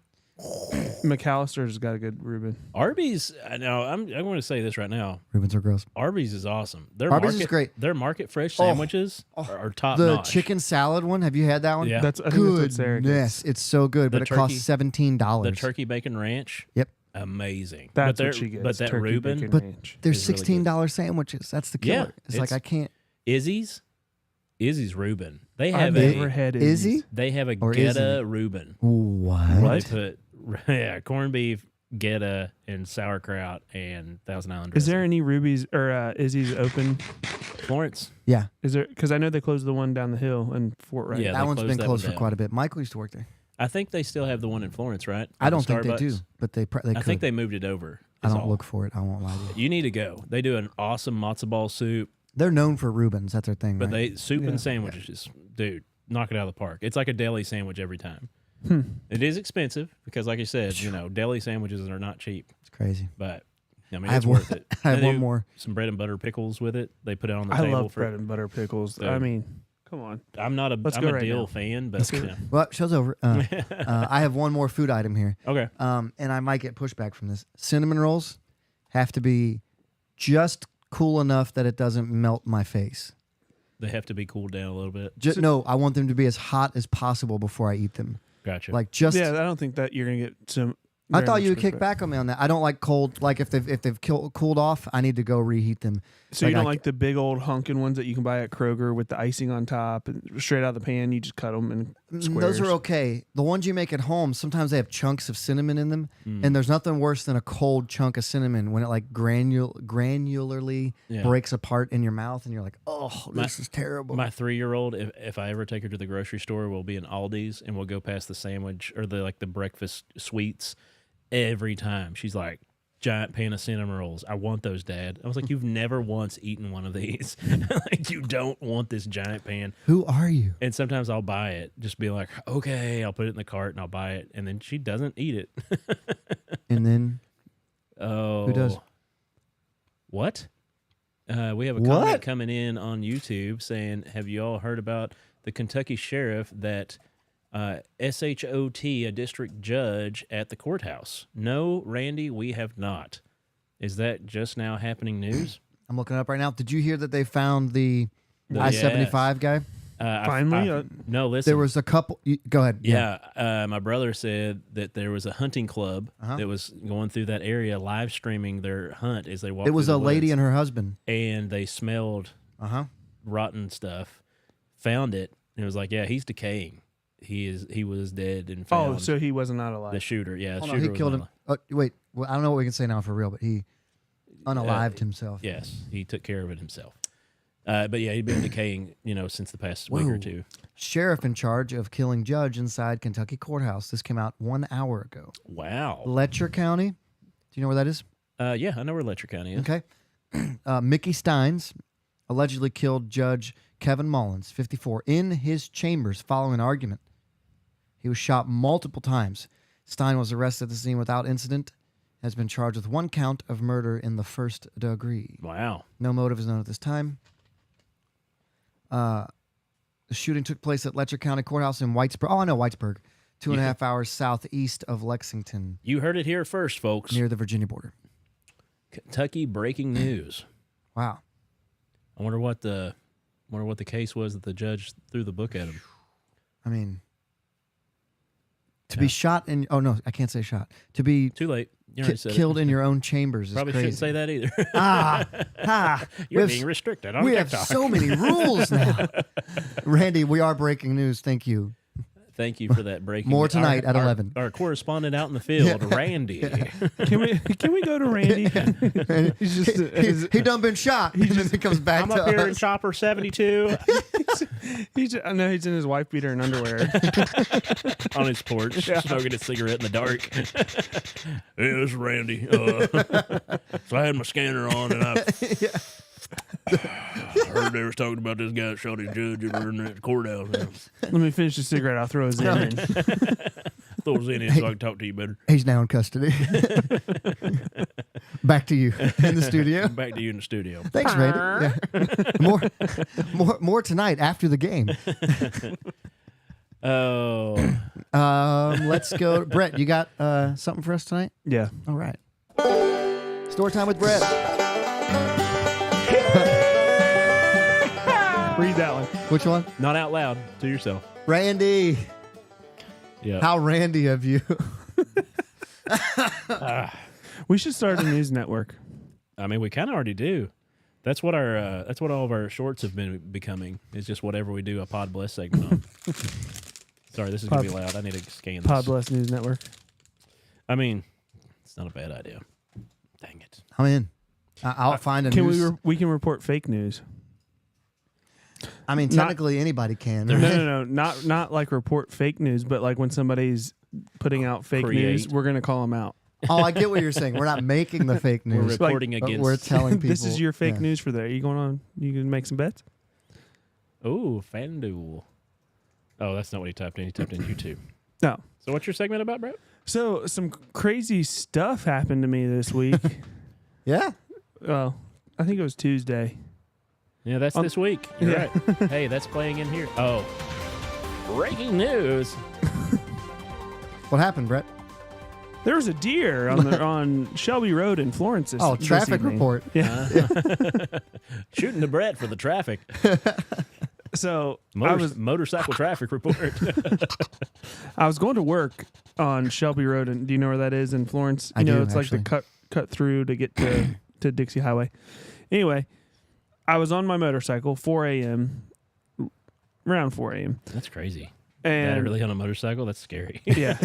McAllister's got a good Reuben.
Arby's. I know. I'm going to say this right now.
Reubens are gross.
Arby's is awesome. Their
Arby's is
market,
great.
Their market fresh
Oh,
sandwiches are top
The
notch.
chicken salad one, have you had that one?
Yeah.
I think that's what Sarah gets.
Goodness, it's so good,
The
but it
turkey-
costs $17.
the turkey bacon ranch.
Yep.
Amazing.
That's
but
what she gets.
But that
turkey
Reuben,
bacon
But
ranch.
They're
It's really good.
$16 sandwiches. That's the
Yeah,
killer. It's like
it's-
I can't.
Izzy's Reuben. They
I've
have
never
a
had
Is
Izzy's.
he?
they have a
Or is
Geta Reuben.
What?
They put corned beef, Geta, and sauerkraut and Thousand Island.
Is there
dressing.
any Ruby's or Izzy's open?
Florence?
Yeah,
Is there? Because I know they closed the one down the hill in Fort Wright.
Yeah,
that
they
one's
closed
been
that
closed
one
for
down.
quite a bit. Michael used to work there.
I think they still have the one in Florence, right?
I
At
don't
the
think they do,
Starbucks?
but they
I
could.
think they moved it over.
I
is
don't
all.
look for it. I won't lie to you.
You need to go. They do an awesome matzo ball soup,
They're known for Reubens. That's their thing,
but
right?
they soup
Yeah.
and sandwiches. Dude, knock it out of the park. It's like a deli sandwich every time. It is expensive because, like I said, deli sandwiches are not cheap.
It's crazy.
But I mean,
I have
it's
one-
worth it.
I have
They
one
do
more.
Some bread and butter pickles with it. They put it on the
I
table
love
for.
bread and butter pickles.
Dude.
I mean, come on.
I'm not a.
Let's
I'm
go
a
right
dill
now.
fan, but yeah.
Well, show's over. I have one more food item here,
Okay.
and I might get pushback from this. Cinnamon rolls have to be just cool enough that it doesn't melt my face.
They have to be cooled down a little bit.
No, I want them to be as hot as possible before I eat them.
Gotcha.
Like just.
Yeah, I don't think that you're gonna get some.
I
very
thought
much
you would kick
pushback.
back on me on that. I don't like cold. Like if they've cooled off, I need to go reheat them.
So you
Like,
don't
I
like the big old hunkin' ones that you can buy at Kroger with the icing on top and straight out of the pan. You just cut them in squares.
Those are okay. The ones you make at home, sometimes they have chunks of cinnamon in them, and there's nothing worse than a cold chunk of cinnamon when it like granularly
Yeah.
breaks apart in your mouth, and you're like, "Oh, this is terrible."
My 3-year-old, if I ever take her to the grocery store, will be in Aldi's and we'll go past the sandwich or the breakfast sweets every time. She's like, giant pan of cinnamon rolls. I want those, Dad. I was like, you've never once eaten one of these. Like, you don't want this giant pan.
Who are you?
And sometimes I'll buy it, just be like, okay, I'll put it in the cart and I'll buy it. And then she doesn't eat it.
And then
Oh.
Who does?
What? We have a
What?
comment coming in on YouTube saying, have you all heard about the Kentucky sheriff that SHOT a district judge at the courthouse? No, Randy, we have not. Is that just now happening news?
I'm looking it up right now. Did you hear that they found the
The-
I-75 guy?
Finally,
no, listen.
There was a couple. Go ahead.
Yeah, my brother said that there was a hunting club
Uh-huh.
that was going through that area, live streaming their hunt as they walked.
It was
through
a
the
lady
woods.
and her husband.
And they smelled rotten stuff, found it, and it was like, yeah, he's decaying. He was dead and found.
oh, so he was not alive.
the shooter, yeah, the
Hold
shooter
on, he
was
killed
not
him.
alive.
Wait, well, I don't know what we can say now for real, but he unalived himself.
Yes, he took care of it himself. But yeah, he'd been decaying, since the past week or two.
Sheriff in charge of killing judge inside Kentucky courthouse. This came out 1 hour ago.
Wow.
Letcher County. Do you know where that is?
Yeah, I know where Letcher County is.
Okay. Mickey Steins allegedly killed Judge Kevin Mullins, 54, in his chambers following an argument. He was shot multiple times. Stein was arrested at the scene without incident. Has been charged with 1 count of murder in the first degree.
Wow.
No motive is known at this time. The shooting took place at Letcher County Courthouse in Whitesburg. Oh, I know Whitesburg. 2.5 hours southeast of Lexington,
You heard it here first, folks.
near the Virginia border.
Kentucky breaking news.
Wow.
I wonder what the case was that the judge threw the book at him.
I mean, to be shot in... Oh, no, I can't say shot. To be
Too late. You already said
killed
it.
in your own chambers is
Probably
crazy.
shouldn't say that either.
We
You're
have
being restricted on
we have
TikTok.
so many rules now. Randy, we are breaking news. Thank you.
Thank you for that breaking.
More tonight at 11.
Our correspondent out in the field, Randy.
Can we go to Randy? He's just
He done been shot. He just comes back
I'm
to
up here in
us.
Chopper 72
I know he's in his wife beater and underwear.
on his porch, smoking a cigarette in the dark. Hey, this is Randy. So I had my scanner on, and I heard they was talking about this guy that shot his judge over in that courthouse.
Let me finish the cigarette. I'll throw his in.
Throw his in it so I can talk to you better.
He's now in custody. Back to you in the studio.
Back to you in the studio.
Thanks, Randy. Yeah. More tonight after the game.
Oh,
Let's go. Brett, you got something for us tonight?
Yeah.
All right. Story time with Brett.
Read that one.
Which one?
not out loud to yourself.
Randy.
Yeah.
How randy of you.
We should start a news network.
I mean, we kind of already do. That's what all of our shorts have been becoming. It's just whatever we do a Pod Bless segment on. Sorry, this is gonna be loud. I need to scan this.
Pod Bless News Network.
I mean, it's not a bad idea. Dang it.
I'm in. I'll find a
Can
news.
we can report fake news?
I mean, technically anybody can.
No. Not like report fake news, but like when somebody's putting out fake news,
Create.
we're gonna call them out.
Oh, I get what you're saying. We're not making the fake
We're
news.
reporting
but
against.
we're telling people.
This is your fake
yeah.
news for that. You going on? You can make some bets.
Oh, FanDuel. Oh, that's not what he typed in. He typed in YouTube.
No.
So what's your segment about, Brett?
So some crazy stuff happened to me this week.
Yeah.
Well, I think it was Tuesday.
Yeah, that's this week. You're
yeah.
right. Hey, that's playing in here. Oh, breaking news.
What happened, Brett?
There was a deer on Shelby Road in Florence.
Oh,
this
traffic
evening.
report.
Yeah.
Shooting the Brett for the traffic.
So I was
Motorcycle traffic report.
I was going to work on Shelby Road, and do you know where that is in Florence?
I
You know,
do,
it's like the cut through to get to Dixie Highway. Anyway, I was on my motorcycle, 4 a.m., around 4 a.m.
That's crazy.
And
That early on a motorcycle? That's scary.
yeah,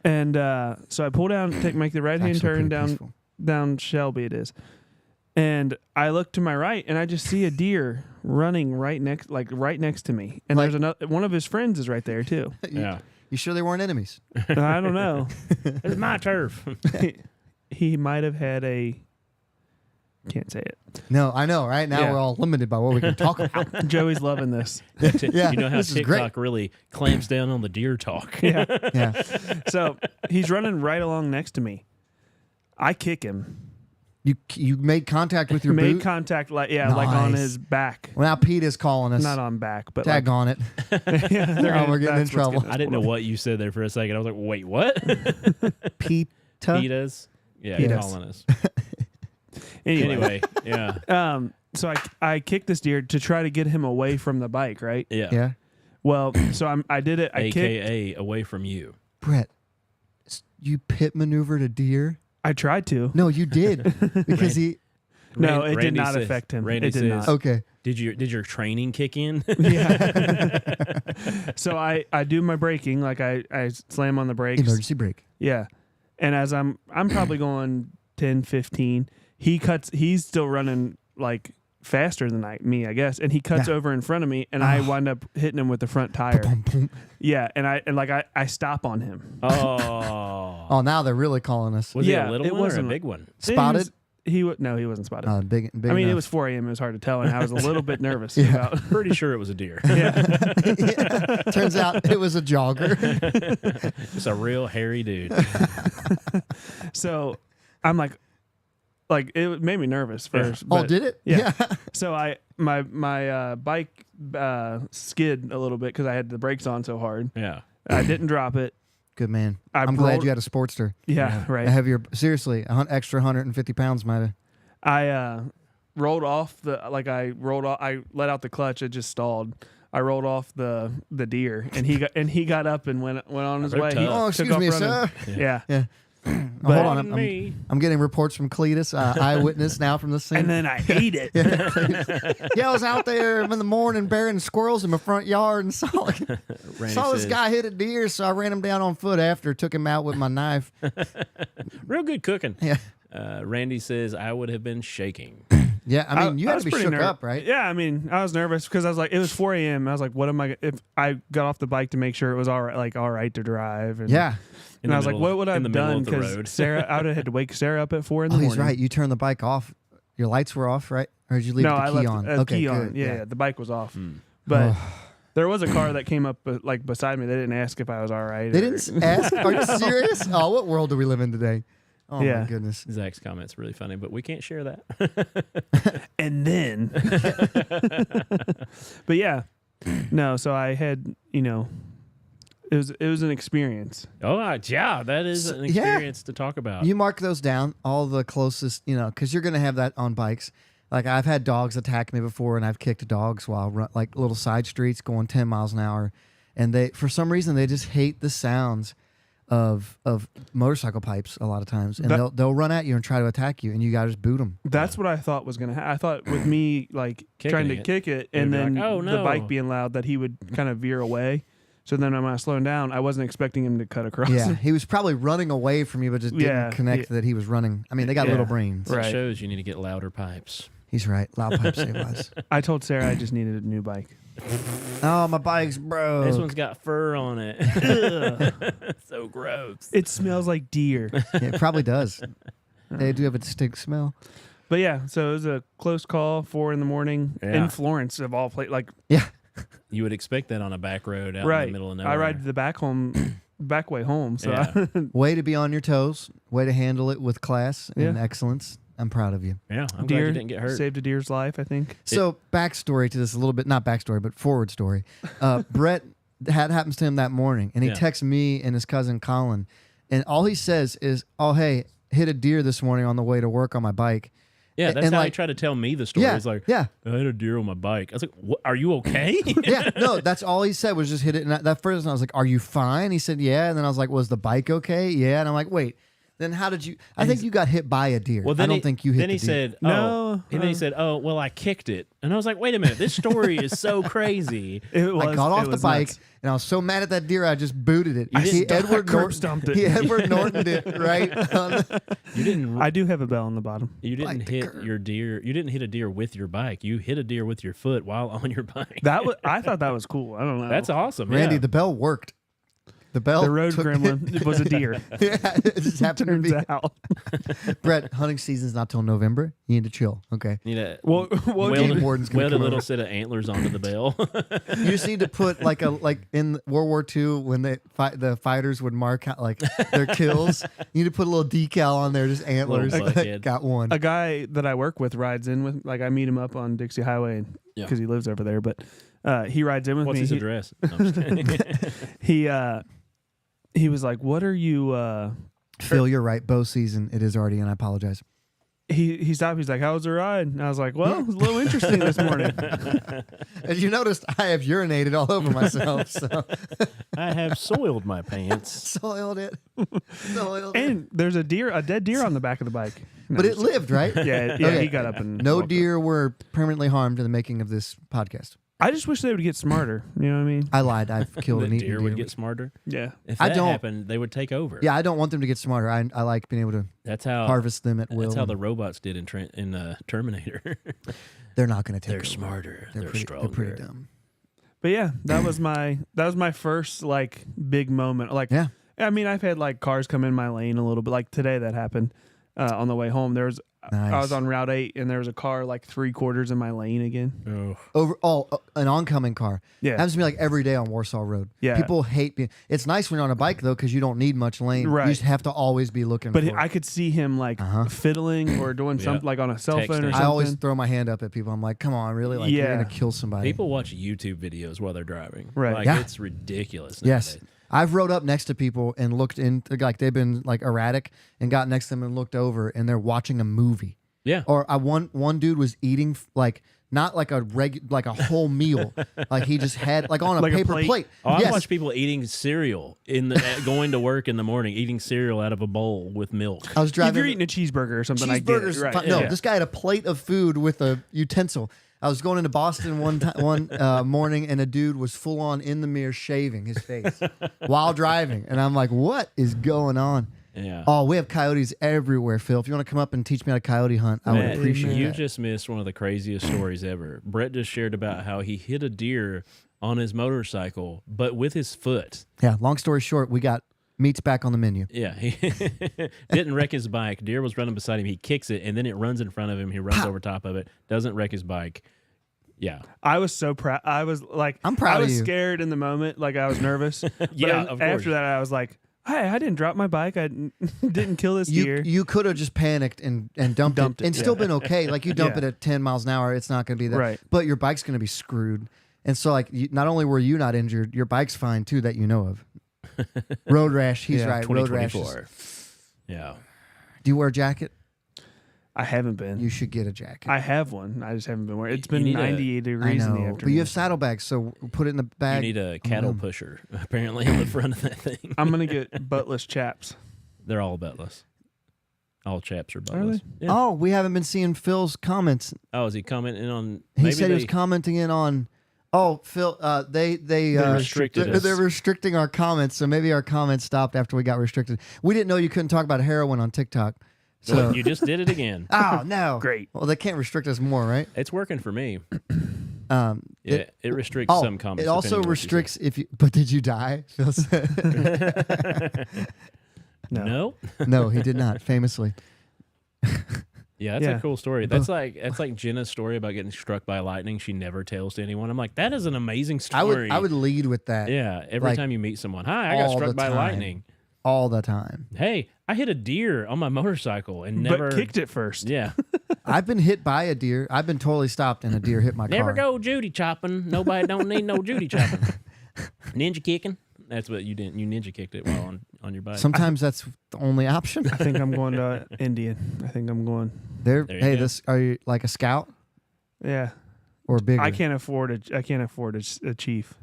and so I pull down, make the right hand turn down Shelby. It is, and I look to my right, and I just see a deer running right next to me, and there's another one of his friends is right there too.
Yeah.
You sure they weren't enemies?
I don't know.
It's my turf.
He might have had a. Can't say it.
No, I know. Right now
Yeah.
we're all limited by what we can talk about.
Joey's loving this.
Yeah,
You know how
this is great.
TikTok really clamps down on the deer talk.
Yeah.
Yeah.
So he's running right along next to me. I kick him.
You made contact with your
Made
boot.
contact like on
Nice.
his back.
Well, now Pete is calling us.
Not on back, but
Tag on it.
yeah, they're
we're getting in trouble.
I didn't know what you said there for a second. I was like, wait, what?
Pete.
Petas? Yeah,
Petas.
calling us.
Anyway,
Anyway, yeah.
so I kicked this deer to try to get him away from the bike, right?
Yeah.
Yeah.
Well, so I did it. I kicked.
AKA away from you.
Brett, you pit maneuvered a deer?
I tried to.
No, you did. Because he.
No, it did
Randy
not
says-
affect him.
Randy
It did
says,
not.
Okay.
Did your training kick in?
Yeah. So I do my braking, like I slam on the brakes.
Emergency brake.
Yeah. And as I'm probably going 10, 15, he's still running like faster than me, I guess. And he cuts
Yeah.
over in front of me and I wind up hitting him with the front tire.
Boom, boom.
Yeah. And I stop on him.
Oh.
Oh, now they're really calling us.
Was
Yeah,
it a little
it
one or a
wasn't-
big one?
Spotted?
No, he wasn't spotted.
Big
I mean, it
enough.
was 4 a.m. It was hard to tell, and I was a little bit nervous
Yeah.
about.
Pretty sure it was a deer.
Yeah.
Yeah. Turns out it was a jogger.
Just a real hairy dude.
So I'm like it made me nervous first.
Oh,
but-
did it?
Yeah. So my bike skid a little bit because I had the brakes on so hard.
Yeah.
I didn't drop it.
Good man.
I
I'm glad
rolled-
you had a Sportster.
Yeah,
A
right.
heavier, seriously, extra 150 pounds might have.
I rolled off I let out the clutch. It just stalled. I rolled off the deer, and he got up and went on his
They're
way.
tough.
He
Oh,
took
excuse
off
me,
running.
sir.
Yeah.
Yeah.
But-
Hold on.
Pardon me.
I'm getting reports from Cletus, eyewitness now from the scene.
And then I ate it.
Yeah, I was out there in the morning burying squirrels in my front yard and saw
Randy
this
says,
guy hit a deer, so I ran him down on foot after, took him out with my knife.
real good cooking.
Yeah.
Randy says, I would have been shaking.
Yeah, I mean, you had
was
to be
pretty
shook
ner-
up, right?
Yeah, I mean, I was nervous because I was like, it was 4 a.m. I was like, what am I? If I got off the bike to make sure it was all right to drive. And,
Yeah.
and I was like, what would I have done? Because
road.
Sarah, I would have had to wake Sarah up at 4 in the
Oh,
morning.
he's right. You turned the bike off. Your lights were off, right? Or did you leave
No,
the
I
key
left
on?
a
Okay,
key on.
good.
Yeah, the bike was off.
Hmm.
But there was a car that came up beside me. They didn't ask if I was all right.
They
or-
didn't ask? Are you serious? Oh, what world do we live in today? Oh,
Yeah.
my goodness.
Zach's comment's really funny, but we can't share that.
And then, but yeah, no. So I had, it was an experience.
Yeah, that is an
Yeah.
experience to talk about.
You mark those down, all the closest, because you're going to have that on bikes. Like I've had dogs attack me before, and I've kicked dogs while like little side streets going 10 miles an hour, and they, for some reason, they just hate the sounds of motorcycle pipes a lot of times, and
That-
they'll run at you and try to attack you, and you gotta just boot them.
That's what I thought was gonna happen. I thought with me
Kicking
trying to
it,
kick it,
you'd
and
be
then
like, "Oh,
the
no."
bike being loud, that he would kind of veer away. So then when I was slowing down, I wasn't expecting him to cut across.
Yeah, he was probably running away from you, but just didn't
Yeah,
connect that he was running. I mean, they got
Yeah.
little brains.
That
Right.
shows you need to get louder pipes.
He's right. Loud pipes save lives.
I told Sarah I just needed a new bike.
Oh, my bike's broke.
This one's got fur on it. So gross.
It smells like deer.
Yeah, it probably does. They do have a distinct smell.
But yeah, so it was a close call, 4 in the morning
Yeah.
in Florence of all places. Like
Yeah.
You would expect that on a back road out in
right,
the middle of nowhere.
I ride the back way home. So
Yeah.
Way to be on your toes. Way to handle it with class and
Yeah.
excellence. I'm proud of you.
Yeah, I'm glad
deer
you didn't get hurt.
saved a deer's life. I think.
So backstory to this a little bit, not backstory, but forward story. Brett happens to him that morning, and he
Yeah.
texts me and his cousin Colin, and all he says is, "Oh, hey, hit a deer this morning on the way to work on my bike."
Yeah, that's
and
how
like-
he tried to tell me the story.
Yeah,
He's like,
yeah,
I had a deer on my bike. I was like, what, are you okay?
yeah. No, that's all he said was just hit it. And that first, I was like, "Are you fine?" He said, "Yeah." And then I was like, "Was the bike okay?" Yeah. And I'm like, "Wait." Then how did you? I think you got hit by a deer.
Well,
I
then
don't think you hit.
Then he
the deer.
said,
No,
And then he said, "Oh, well, I kicked it." And I was like, "Wait a minute, this story is so crazy."
It was,
I got off
it
the
was
bike
nuts.
and I was so mad at that deer I just booted it.
You
He
didn't-
Edward
curb
Norton
stomped it.
He Edward Nortoned it right. On the,
You didn't.
I do have a bell on the bottom.
you didn't
like the
hit
curb.
your deer. You didn't hit a deer with your bike. You hit a deer with your foot while on your bike.
I thought that was cool. I don't know.
That's awesome,
Randy,
yeah.
the bell worked. The bell.
the road
took-
gremlin was a deer.
Yeah, it just happened to
Turns
be.
out.
Brett, hunting season's not till November. You need to chill. Okay.
You know,
Well, what
weld,
Game warden's gonna
weld a
come
little
over.
set of antlers onto the bell.
You just need to put like in World War II when the fighters would mark out like their kills. You need to put a little decal on there, just antlers.
Little buckhead.
Got one.
a guy that I work with rides in with, like, I meet him up on Dixie Highway
Yeah.
because he lives over there, but he rides in with
What's
me.
his
He-
address? No, I'm just kidding.
He was like, "What are you?"
Phil, you're right. Bow season. It is already, and I apologize.
he stopped. He's like, "How was the ride?" And I was like, "Well, it was a little interesting this morning."
As you noticed, I have urinated all over myself, so
I have soiled my pants.
soiled it. Soiled it.
And there's a dead deer on the back of the bike. No,
But it lived, right?
yeah,
Okay.
he got up and
No
walked
deer were permanently harmed in the making of this podcast.
I just wish they would get smarter. You know what I mean?
I lied. I've killed
The
an eaten
deer
deer.
would get smarter.
Yeah.
If
I
that
don't-
happened, they would take over.
Yeah, I don't want them to get smarter. I like being able to
That's how
harvest them at will.
That's how the robots did in Terminator.
They're not going to take
They're
over.
smarter. They're
pretty,
stronger.
They're pretty dumb.
But yeah, that was my first like big moment. Like,
Yeah.
I mean, I've had like cars come in my lane a little bit. Like today, that happened on the way home. I was
Nice.
on Route 8, and there was a car like 3/4 in my lane again.
Oh,
An oncoming car.
Yeah.
Happens to me like every day on Warsaw Road.
Yeah.
People hate being. It's nice when you're on a bike though because you don't need much lane.
Right.
You just have to always be looking.
But
for
I
it.
could see him like fiddling or doing
Yeah.
something like on a cell phone or
Texting.
something.
I always throw my hand up at people. I'm like, come on, really? Like you're
Yeah.
gonna kill somebody.
people watch YouTube videos while they're driving.
Right.
Like,
Yeah.
it's ridiculous.
Yes.
nowadays.
I've rode up next to people and looked in, like they've been like erratic, and got next to them and looked over, and they're watching a movie.
Yeah.
Or one dude was eating like not like like a whole meal, like he just had like on a
Like a
paper plate.
Oh, I
Yes.
watch people eating cereal going to work in the morning, eating cereal out of a bowl with milk.
I was
If
driving.
you're eating a cheeseburger or something, I get it.
Cheeseburgers,
Right.
fine. No,
yeah.
this guy had a plate of food with a utensil. I was going into Boston one morning, and a dude was full on in the mirror shaving his face while driving, and I'm like, "What is going on?"
Yeah.
Oh, we have coyotes everywhere, Phil. If you want to come up and teach me how to coyote hunt, I would
Man,
appreciate
you
that.
just missed one of the craziest stories ever. Brett just shared about how he hit a deer on his motorcycle, but with his foot.
Yeah. Long story short, we got meats back on the menu.
Yeah, he didn't wreck his bike. Deer was running beside him. He kicks it, and then it runs in front of him. He runs over top of it. Doesn't wreck his bike. Yeah.
I was so proud. I was like,
I'm proud
I
of
was
you.
scared in the moment. Like I was nervous. But
Yeah, of course.
after that, I was like, hey, I didn't drop my bike. I didn't kill this deer.
You could have just panicked and dumped it and still been okay. Like you dump
Yeah.
it at 10 miles an hour, it's not going to be that.
Right.
But your bike's going to be screwed. And so, like, not only were you not injured, your bike's fine too that you know of. Road rash. He's
Yeah,
right. Road rash.
2024. Yeah.
Do you wear a jacket?
I haven't been.
You should get a jacket.
I have one. I just haven't been wearing. It's
You
been
need a-
98
I
degrees in the
know,
afternoon.
but you have saddlebags, so put it in the
You
bag.
need a cattle pusher, apparently, on the front of that thing.
I'm gonna get buttless chaps.
They're all buttless. All chaps are
Are
buttless.
they?
Yeah.
Oh, we haven't been seeing Phil's comments.
Oh, is he commenting on?
He
maybe
said he was
they-
commenting in on. Oh, Phil, they
restricted us.
they're restricting our comments, so maybe our comments stopped after we got restricted. We didn't know you couldn't talk about heroin on TikTok. So
Well, you just did it again.
oh no,
Great.
Well, they can't restrict us more, right?
It's working for me.
Um,
Yeah, it restricts
oh,
some comments.
it also
depending on what you say.
restricts if you. But did you die? Phil said.
No.
No, he did not. Famously,
Yeah, that's
Yeah.
a cool story. That's like Jenna's story about getting struck by lightning. She never tells to anyone. I'm like, that is an amazing story.
I would lead with that.
Yeah, every
like,
time you meet someone, hi, I got
all the
struck by
time.
lightning.
all the time.
Hey, I hit a deer on my motorcycle and never
But kicked it first.
Yeah,
I've been hit by a deer. I've been totally stopped and a deer hit my
never
car.
go Judy chopping. Nobody don't need no Judy chopping. Ninja kicking. That's what you didn't. You ninja kicked it while on your bike.
Sometimes that's the only option.
I think I'm going to Indian. I think I'm going.
There.
There you
Hey,
go.
this are you like a scout
Yeah.
or bigger?
I can't afford a chief.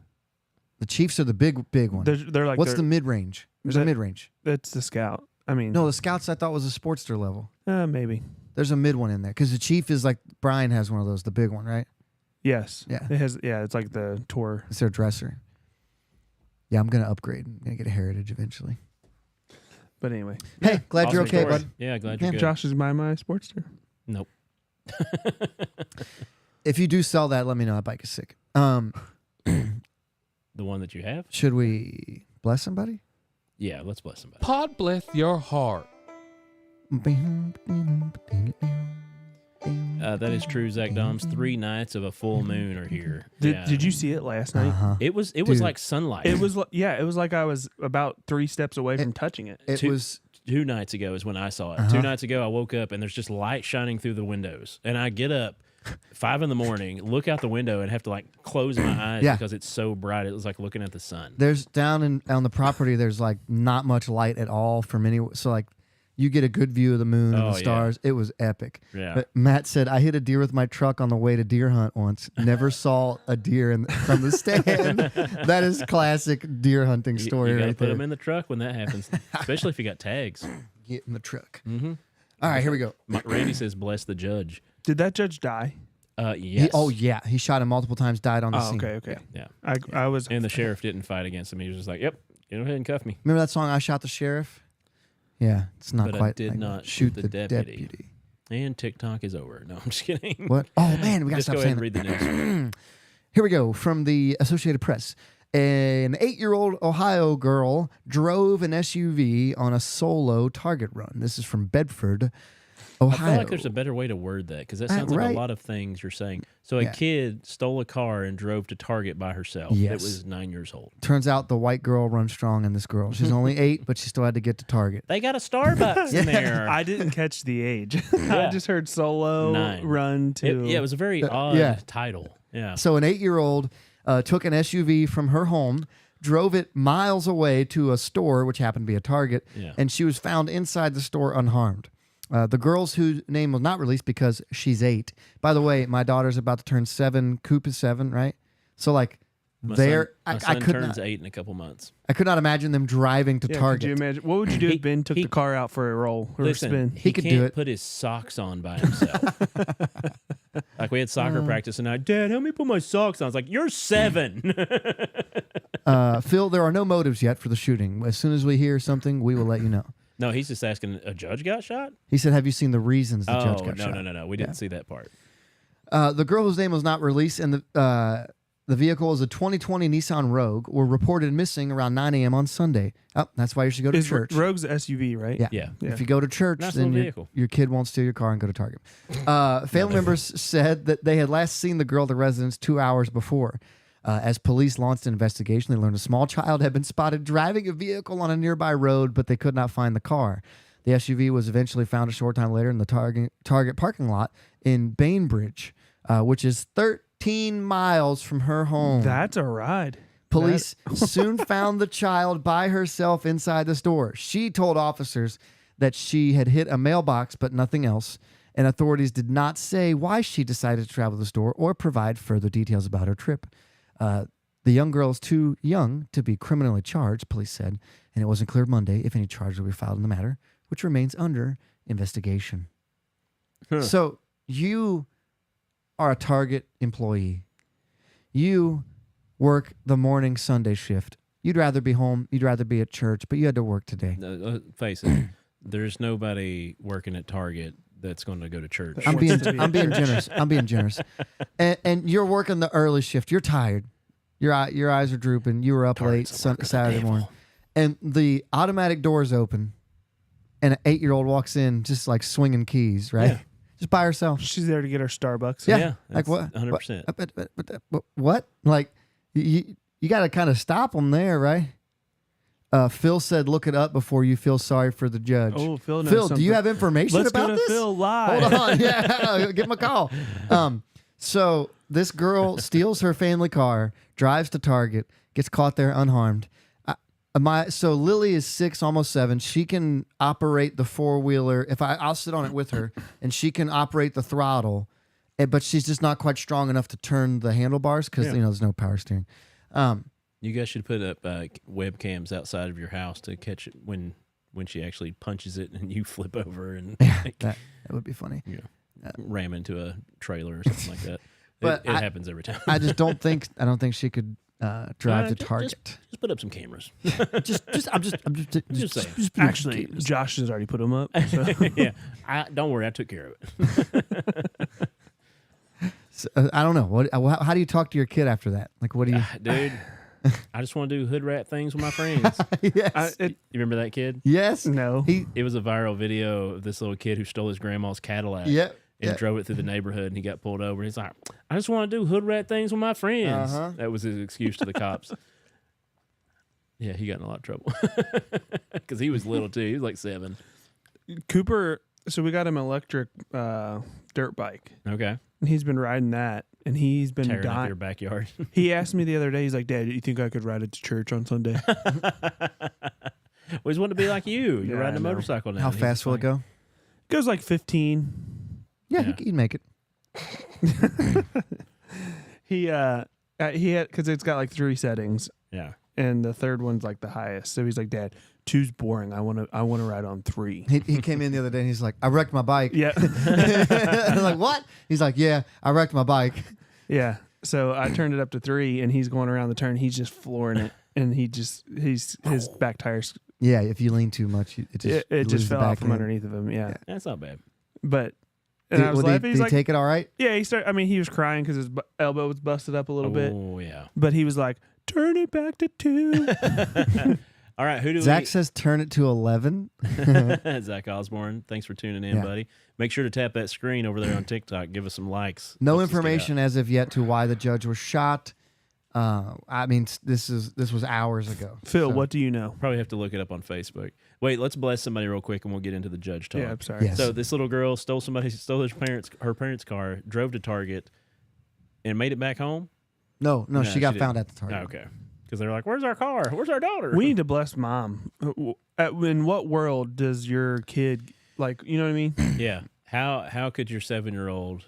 The Chiefs are the big one.
They're like
What's
they're-
the mid range? There's a
that-
mid range.
That's the scout. I mean,
No, the Scouts I thought was a Sportster level.
maybe.
There's a mid one in there because the Chief is like Brian has one of those, the big one, right?
Yes.
Yeah.
It has. Yeah. It's like the tour.
It's their dresser. Yeah, I'm gonna upgrade. I'm gonna get a Heritage eventually.
But anyway,
Hey, glad you're
Awesome
okay,
story.
bud.
Yeah, glad
Yeah,
you're good.
Josh is my Sportster.
Nope.
If you do sell that, let me know. That bike is sick.
The one that you have?
Should we bless somebody?
Yeah, let's bless somebody.
Pod bless your heart.
That is true, Zach Doms. 3 nights of a full moon are here. Yeah.
Did you see it last night?
Uh-huh.
It was
Dude.
like sunlight.
It was it was like I was about 3 steps away from touching it.
It
Two-
was
2 nights ago is when I saw it.
Uh-huh.
2 nights ago, I woke up and there's just light shining through the windows. And I get up 5 a.m, look out the window, and have to like close my eyes
Yeah.
because it's so bright. It was like looking at the sun.
there's down on the property. There's like not much light at all from any. So like you get a good view of the moon and
Oh,
the
yeah.
stars. It was epic.
Yeah.
But Matt said, I hit a deer with my truck on the way to deer hunt once. Never saw a deer from the stand. That is classic deer hunting story
You gotta
right
put
there.
them in the truck when that happens, especially if you got tags.
Get in the truck.
Mm-hmm.
All right, here we go.
Randy says, "Bless the judge."
Did that judge die?
Yes.
He shot him multiple times, died on the
Oh,
scene.
okay.
Yeah.
I was.
And the sheriff didn't fight against him. He was just like, "Yep, get ahead and cuff me."
Remember that song, I Shot the Sheriff? Yeah, it's not
But I
quite.
did
like
not
shoot
shoot
the
the
deputy.
deputy. And TikTok is over. No, I'm just kidding.
What? Oh, man, we got to
Just
stop
go
saying
ahead and
that.
read the news.
Here we go from the Associated Press. An 8-year-old Ohio girl drove an SUV on a solo Target run. This is from Bedford,
I
Ohio.
feel like there's a better way to word that because that sounds like
right.
a lot of things you're saying. So a
Yeah.
kid stole a car and drove to Target by herself.
Yes.
That was 9 years old.
Turns out the white girl runs strong in this girl. She's only 8, but she still had to get to Target.
They got a Starbucks in there.
I didn't catch the age. I just heard solo
9.
run to.
Yeah, it was a very odd
yeah.
title. Yeah.
So an 8-year-old took an SUV from her home, drove it miles away to a store, which happened to be a Target,
Yeah.
and she was found inside the store unharmed. The girl's whose name was not released because she's 8. By the way, my daughter's about to turn 7. Coop is 7, right? So like,
My
there,
son, my
I
son
could
turns
not,
8 in a couple months.
I could not imagine them driving to
Yeah,
Target.
could you imagine? What would you do if Ben took
he-
the car out for a roll or
Listen,
a spin?
he
could do
can't
it.
put his socks on by himself. Like we had soccer practice and I, Dad, help me put my socks on. I was like, you're 7.
Phil, there are no motives yet for the shooting. As soon as we hear something, we will let you know.
No, he's just asking, a judge got shot?
He said, have you seen the reasons the judge got
no,
shot?
no. We didn't see that part.
The girl whose name was not released and the vehicle is a 2020 Nissan Rogue were reported missing around 9 a.m. on Sunday. Oh, that's why you should go to
Is
church.
Rogue's SUV, right?
Yeah.
Yeah.
If you go to church,
Nice
then
little
your,
vehicle.
your kid won't steal your car and go to Target. Family members said that they had last seen the girl at the residence 2 hours before. As police launched an investigation, they learned a small child had been spotted driving a vehicle on a nearby road, but they could not find the car. The SUV was eventually found a short time later in the Target parking lot in Bainbridge, which is 13 miles from her home.
That's a ride.
Police soon found the child by herself inside the store. She told officers that she had hit a mailbox, but nothing else. And authorities did not say why she decided to travel to the store or provide further details about her trip. The young girl is too young to be criminally charged, police said, and it wasn't clear Monday if any charges will be filed in the matter, which remains under investigation. So you are a Target employee. You work the morning Sunday shift. You'd rather be home. You'd rather be at church, but you had to work today.
Face it, there's nobody working at Target that's going to go to church.
I'm
wants
being
to be
I'm
at
being
church.
generous. I'm being generous. And you're working the early shift. You're tired. Your eyes are drooping. You were up late Saturday morning, and the automatic doors open, and an 8-year-old walks in just like swinging keys, right?
Yeah.
Just by herself.
She's there to get her Starbucks.
Yeah. Like
that's
what?
100%.
What? Like you got to kind of stop them there, right? Phil said, "Look it up before you feel sorry for the judge."
Oh, Phil knows
Phil, do
something.
you have information
Let's
about
go to
this?
Phil live.
Hold on, yeah, give him a call. So this girl steals her family car, drives to Target, gets caught there unharmed. So Lily is 6, almost 7. She can operate the 4-wheeler. I'll sit on it with her, and she can operate the throttle, but she's just not quite strong enough to turn the handlebars because there's no power steering.
You guys should put up webcams outside of your house to catch it when she actually punches it and you flip over and
That would be funny.
ram into a trailer or something like that.
But
it happens every time.
I don't think she could drive to Target.
Just put up some cameras.
I'm just
saying.
Actually, Josh has already put them up. So.
Yeah, don't worry, I took care of it.
I don't know. How do you talk to your kid after that? Like, what do you?
Dude, I just want to do hood rat things with my friends.
Yes.
You remember that kid?
Yes.
No.
It was a viral video of this little kid who stole his grandma's Cadillac.
Yep.
And drove it through the neighborhood, and he got pulled over. And he's like, I just want to do hood rat things with my friends. That was his excuse to the cops. Yeah, he got in a lot of trouble because he was little too. He was like 7.
Cooper, so we got him an electric dirt bike,
Okay,
and he's been riding that, and he's been
tearing up
dying.
your backyard.
He asked me the other day, he's like, Dad, do you think I could ride it to church on Sunday?
Always wanted to be like you. You're
Yeah,
riding a
I know.
motorcycle now.
How
He's
fast will it
like,
go?
Goes like 15.
Yeah,
Yeah.
He'd make it.
He had because it's got like 3 settings,
Yeah.
and the third one's like the highest. So he's like, Dad, 2's boring. I want to ride on 3.
He came in the other day and he's like, I wrecked my bike.
Yeah,
I was like, what? He's like, yeah, I wrecked my bike.
yeah. So I turned it up to 3, and he's going around the turn. He's just flooring it, and his back tires
Yeah, if you lean too much, it just
it
lose
just
the
fell off
back
from
end.
underneath of him. Yeah,
That's not bad.
but and I was
Did
laughing. He's
he
like,
take it all right?
yeah. He started. I mean, he was crying because his elbow was busted up a little bit,
Oh, yeah.
but he was like, turn it back to 2.
All right. Who do
Zach
we...
says turn it to 11.
Zach Osborne, thanks for tuning in,
Yeah.
buddy. Make sure to tap that screen over there on TikTok. Give us some likes.
No
Helps us get
information as of yet to why the judge was shot. I mean, this was hours ago.
Phil,
So-
what do you know?
out. Probably have to look it up on Facebook. Wait, let's bless somebody real quick, and we'll get into the judge talk.
Yeah, I'm sorry.
Yes.
So this little girl stole her parents' car, drove to Target, and made it back home.
No,
No,
she got
she
found
didn't.
at the Target.
Oh, okay, because they're like, "Where's our car? Where's our daughter?"
We need to bless mom. In what world does your kid like? You know what I mean?
yeah. How could your 7-year-old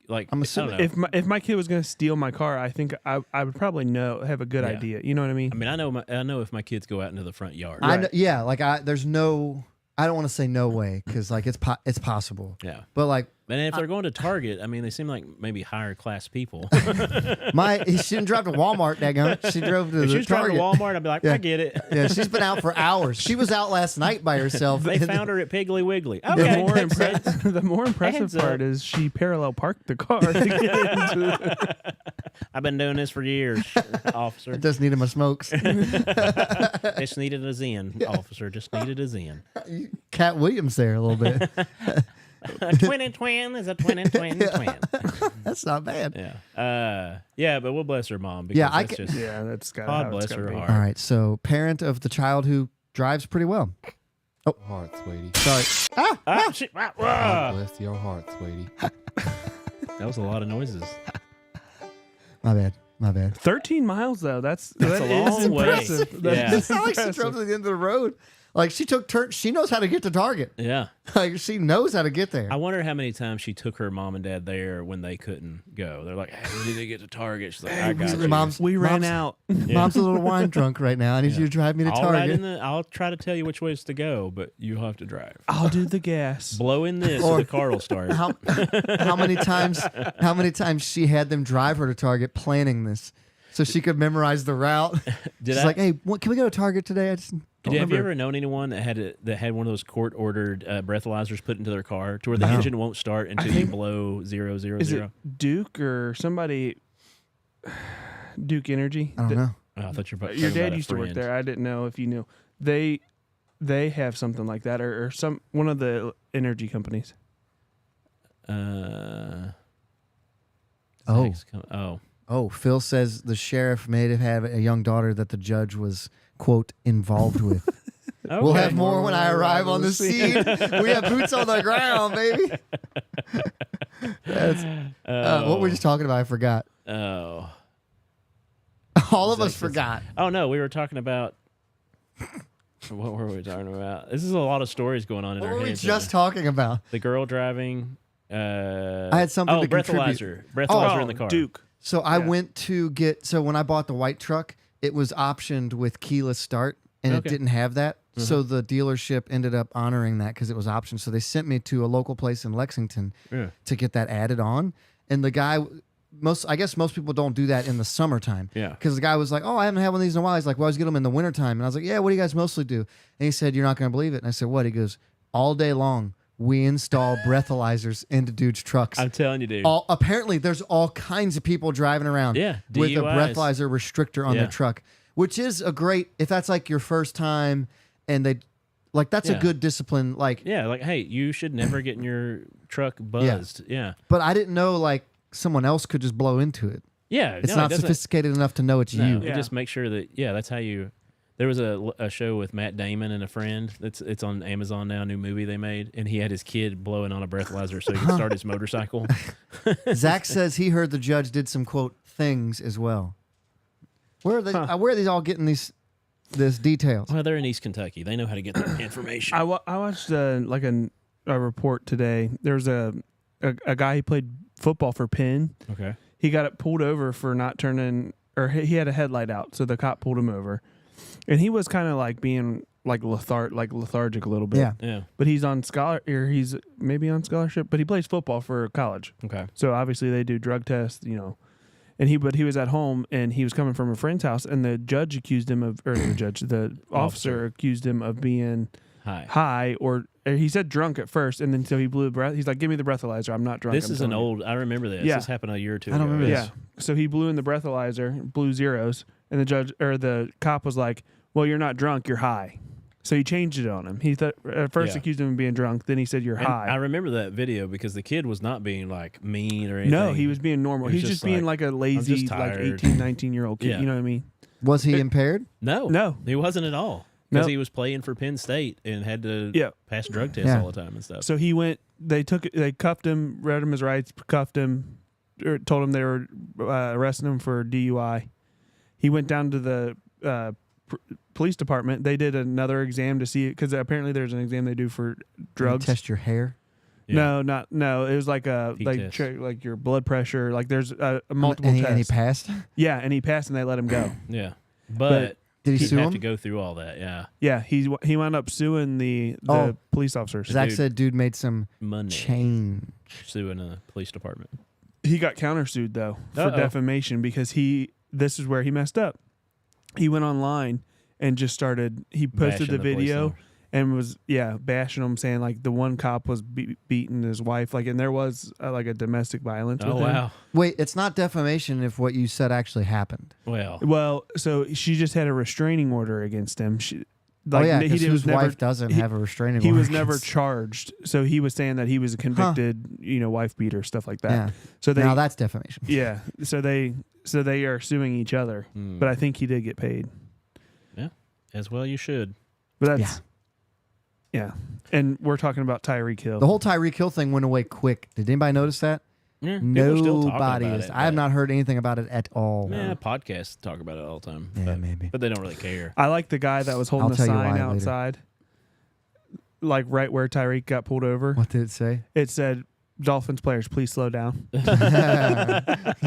like?
I'm
I
assuming-
don't know.
If my kid was going to steal my car, I think I would probably have a good
Yeah.
idea. You know what I mean?
I mean, I know if my kids go out into the front yard.
I know, yeah, like there's no. I don't want to say no way because like it's possible,
Yeah.
but like
And if they're going to Target, I mean, they seem like maybe higher class people.
she didn't drive to Walmart. Daggone, she drove to
If
the
she was driving
Target.
to Walmart, I'd be like,
Yeah.
I get it.
Yeah, she's been out for hours. She was out last night by herself.
They found her at Piggly Wiggly.
The
Okay,
more,
makes sense.
the more impressive
Heads up.
part is she parallel parked the car to get into
I've been doing this for years, officer.
Just needed my smokes.
Just needed a Zen, officer. Just needed a Zen.
Cat Williams there a little bit.
A twin and twin is a twin and twin and twin.
That's not bad.
Yeah. Yeah, but we'll bless her mom. Because
Yeah, I
that's
ca-
just,
Yeah, that's got
God bless her heart.
All right, so parent of the child who drives pretty well.
Heart, sweetie.
Sorry.
God bless your heart, sweetie.
That was a lot of noises.
My bad.
13 miles though. That's
a
that is
long way.
impressive. That
Yeah.
is
It's not like she
impressive.
drove to the end of the road. Like she took turns. She knows how to get to Target.
Yeah.
Like she knows how to get there.
I wonder how many times she took her mom and dad there when they couldn't go. They're like, hey, we need to get to Target. She's like, I got you.
We ran
Mom's-
out.
Mom's a little wine drunk right now. I need you to drive me to
I'll ride in
Target.
I'll try to tell you which ways to go, but you'll have to drive.
I'll do the gas.
Blow in this so
Or-
the car will start.
How many times she had them drive her to Target planning this so she could memorize the route.
Did
She's
I-
like, hey, can we go to Target today? I just don't
Have you
remember.
ever known anyone that had one of those court ordered breathalyzers put into their car to where the engine won't start until you
think-
blow 000?
Is it Duke or somebody? Duke Energy.
I don't know.
Oh, I thought you were talking
Your
about
dad
a
used to work
friend.
there. I didn't know if you knew. They have something like that, or some one of the energy companies.
Oh.
Oh.
Oh, Phil says the sheriff may have had a young daughter that the judge was, quote, involved with.
Okay.
We'll have more when I arrive on the scene. We have boots on the ground, baby. That's, what were we just talking about? I forgot.
Oh.
All of us forgot.
Oh no, we were talking about. What were we talking about? This is a lot of stories going on in
What
our
were we
heads.
just talking about?
The girl driving.
I had something to
breathalyzer.
contribute.
Breathalyzer in the car.
Duke.
So I
Yeah.
went to get, so when I bought the white truck, it was optioned with keyless start and it
Okay.
didn't have that. So the dealership ended up honoring that because it was optioned. So they sent me to a local place in Lexington
Yeah.
to get that added on. And the guy, I guess most people don't do that in the summertime.
Yeah.
Because the guy was like, oh, I haven't had one of these in a while. He's like, well, I always get them in the wintertime. And I was like, yeah, what do you guys mostly do? And he said, you're not going to believe it. And I said, what? He goes, all day long, we install breathalyzers into dudes' trucks.
I'm telling you, dude.
Apparently, there's all kinds of people driving around
Yeah,
with a
DUIs.
breathalyzer restrictor on
Yeah.
their truck, which is a great, if that's like your first time and they, like, that's a
Yeah.
good discipline. Like,
Yeah, like, hey, you should never get in your truck buzzed. Yeah.
but I didn't know, like, someone else could just blow into it.
Yeah.
It's
no,
not
it doesn't-
sophisticated enough to know it's
No,
you.
you
Yeah.
just make sure that, that's how you. There was a show with Matt Damon and a friend. It's on Amazon now, a new movie they made, and he had his kid blowing on a breathalyzer so he could start his motorcycle.
Zach says he heard the judge did some, quote, things as well. Where are they? Where are these all getting these? this details.
Well, they're in East Kentucky. They know how to get their information.
I watched like a report today. There's a guy who played football for Penn.
Okay.
He got pulled over for not turning, or he had a headlight out, so the cop pulled him over, and he was kind of like being like lethargic a little bit.
Yeah.
Yeah.
But he's on he's maybe on scholarship, but he plays football for college.
Okay.
So obviously they do drug tests, And he was at home and he was coming from a friend's house, and the judge accused him of, or the officer accused him of being high, or he said drunk at first, and then so he blew the breath. He's like, "Give me the breathalyzer. I'm not drunk."
This is an old. I remember this.
Yeah.
This happened a year or two
I
ago.
don't remember this.
Yeah. So he blew in the breathalyzer, blew zeros, and the judge or the cop was like, "Well, you're not drunk. You're high." So he changed it on him. He at first accused him of being drunk. Then he said, "You're high."
I remember that video because the kid was not being like mean or anything.
No, he was being normal.
He was
He's
just
just being
like,
like a lazy,
just
like
tired.
18, 19-year-old kid.
Yeah.
You know what I mean?
Was he impaired?
No, he wasn't at all. Because
Nope.
he was playing for Penn State and had to pass drug tests
Yeah.
all the time and stuff.
So he went. They cuffed him, read him his rights, cuffed him, or told him they were arresting him for DUI. He went down to the police department. They did another exam to see, because apparently there's an exam they do for drugs.
Test your hair.
Yeah.
No. It was like
Pee test.
check like your blood pressure. Like there's a multiple
And he
tests.
passed.
Yeah, and he passed, and they let him go.
Yeah, but
Did he
he'd
sue
have
him?
to go through all that. Yeah,
Yeah, he wound up suing the
Oh.
police officers.
Zach
Dude.
said dude made some
money
change.
suing a police department.
He got countersued though for
Uh-oh.
defamation because this is where he messed up. He went online and just started. He posted
Bashing
the
police
video
officer.
and was bashing them, saying like the one cop was beating his wife, like, and there was like a domestic violence.
Oh
with him.
wow.
Wait, it's not defamation if what you said actually happened.
Well, so she just had a restraining order against him. She,
Oh yeah,
he
because
was
whose
never
wife doesn't have a restraining
he
order?
was never
against-
charged. So he was saying that he was a convicted, wife beater, stuff like that.
Yeah.
So they
Now that's defamation.
yeah. So they are suing each other.
Hmm.
But I think he did get paid.
As well, you should.
But that's yeah. And we're talking about Tyreek Hill.
The whole Tyreek Hill thing went away quick. Did anybody notice that?
Yeah, people are still talking
Nobody
about
is.
it,
I have
but-
not heard anything about it at all.
Yeah, podcasts talk about it all the time.
Yeah,
but,
maybe.
but they don't really care.
I like the guy that was holding
I'll
the
tell you
sign
why later.
outside, like right where Tyreek got pulled over.
What did it say?
It said, "Dolphins players, please slow down."